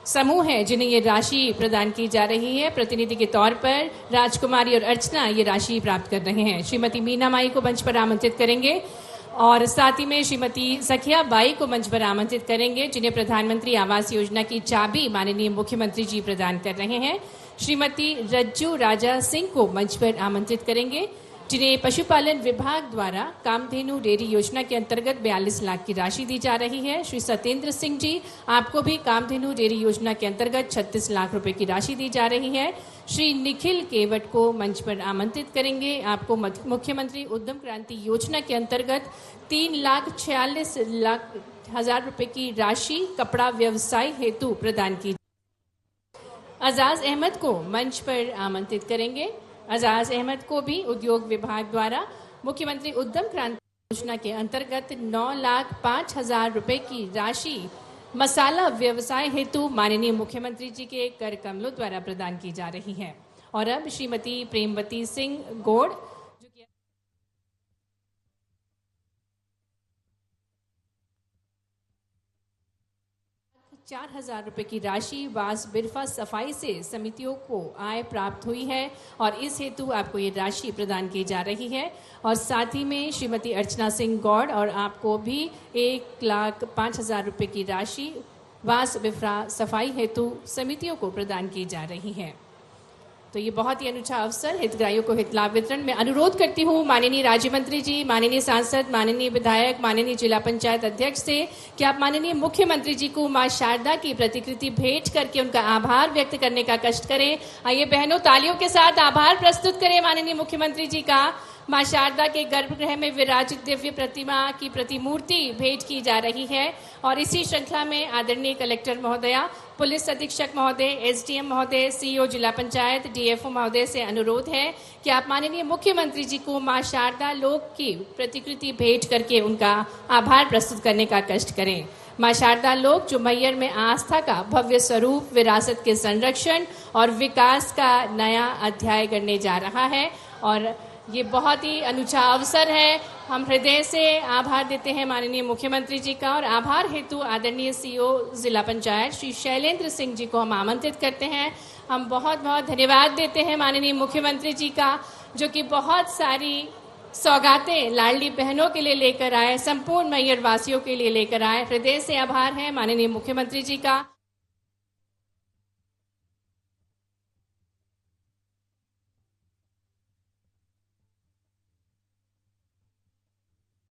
समूह है जिन्हें ये राशि प्रदान की जा रही है। प्रतिनिधि के तौर पर राजकुमारी और अर्चना ये राशि प्राप्त कर रहे हैं। श्रीमती मीना माई को मंच पर आमंत्रित करेंगे और साथ ही में श्रीमती सखिया बाई को मंच पर आमंत्रित करेंगे, जिन्हें प्रधानमंत्री आवास योजना की चाबी माननीय मुख्यमंत्री जी प्रदान कर रहे हैं। श्रीमती रज्जू राजा सिंह को मंच पर आमंत्रित करेंगे, जिन्हें पशुपालन विभाग द्वारा कामधेनु डेयरी योजना के अंतर्गत 42 लाख की राशि दी जा रही है। श्री सत्येंद्र सिंह जी, आपको भी कामधेनु डेयरी योजना के अंतर्गत 36 लाख रुपए की राशि दी जा रही है। श्री निखिल केवट को मंच पर आमंत्रित करेंगे, आपको मुख्यमंत्री उद्यम क्रांति योजना के अंतर्गत 3,46,00,000 रुपए की राशि कपड़ा व्यवसाय हेतु प्रदान की। अजाज अहमद को मंच पर आमंत्रित करेंगे। अजाज अहमद को भी उद्योग विभाग द्वारा मुख्यमंत्री उद्यम क्रांति योजना के अंतर्गत 9,05,000 रुपए की राशि मसाला व्यवसाय हेतु माननीय मुख्यमंत्री जी के कर कमलों द्वारा प्रदान की जा रही है। और अब श्रीमती प्रेमवती सिंह गौड़ 4,000 रुपए की राशि वास बिरफा सफाई से समितियों को आय प्राप्त हुई है और इस हेतु आपको ये राशि प्रदान की जा रही है। और साथ ही में श्रीमती अर्चना सिंह गौड़ और आपको भी 1,05,000 रुपए की राशि वास बिरफा सफाई हेतु समितियों को प्रदान की जा रही है। तो ये बहुत ही अनूठा अवसर हितग्राहियों को हित लाभ वितरण में अनुरोध करती हूँ माननीय राज्य मंत्री जी, माननीय सांसद, माननीय विधायक, माननीय जिला पंचायत अध्यक्ष से कि आप माननीय मुख्यमंत्री जी को मां शारदा की प्रतिकृति भेंट करके उनका आभार व्यक्त करने का कष्ट करें। आइए बहनों, तालियों के साथ आभार प्रस्तुत करें माननीय मुख्यमंत्री जी का। मां शारदा के गर्भगृह में विराजित दिव्य प्रतिमा की प्रतिमूर्ति भेंट की जा रही है। और इसी श्रृंखला में आदरणीय कलेक्टर महोदया, पुलिस अधीक्षक महोदय, SDM महोदय, CEO जिला पंचायत, DFO महोदय से अनुरोध है कि आप माननीय मुख्यमंत्री जी को मां शारदा लोक की प्रतिकृति भेंट करके उनका आभार प्रस्तुत करने का कष्ट करें। मां शारदा लोक जो मैहर में आस्था का भव्य स्वरूप, विरासत के संरक्षण और विकास का नया अध्याय करने जा रहा है और ये बहुत ही अनूठा अवसर है। हम हृदय से आभार देते हैं माननीय मुख्यमंत्री जी का और आभार हेतु आदरणीय CEO जिला पंचायत श्री शैलेंद्र सिंह जी को हम आमंत्रित करते हैं। हम बहुत बहुत धन्यवाद देते हैं माननीय मुख्यमंत्री जी का, जो कि बहुत सारी सौगातें लाडली बहनों के लिए लेकर आए, संपूर्ण मैहर वासियों के लिए लेकर आए। हृदय से आभार है माननीय मुख्यमंत्री जी का।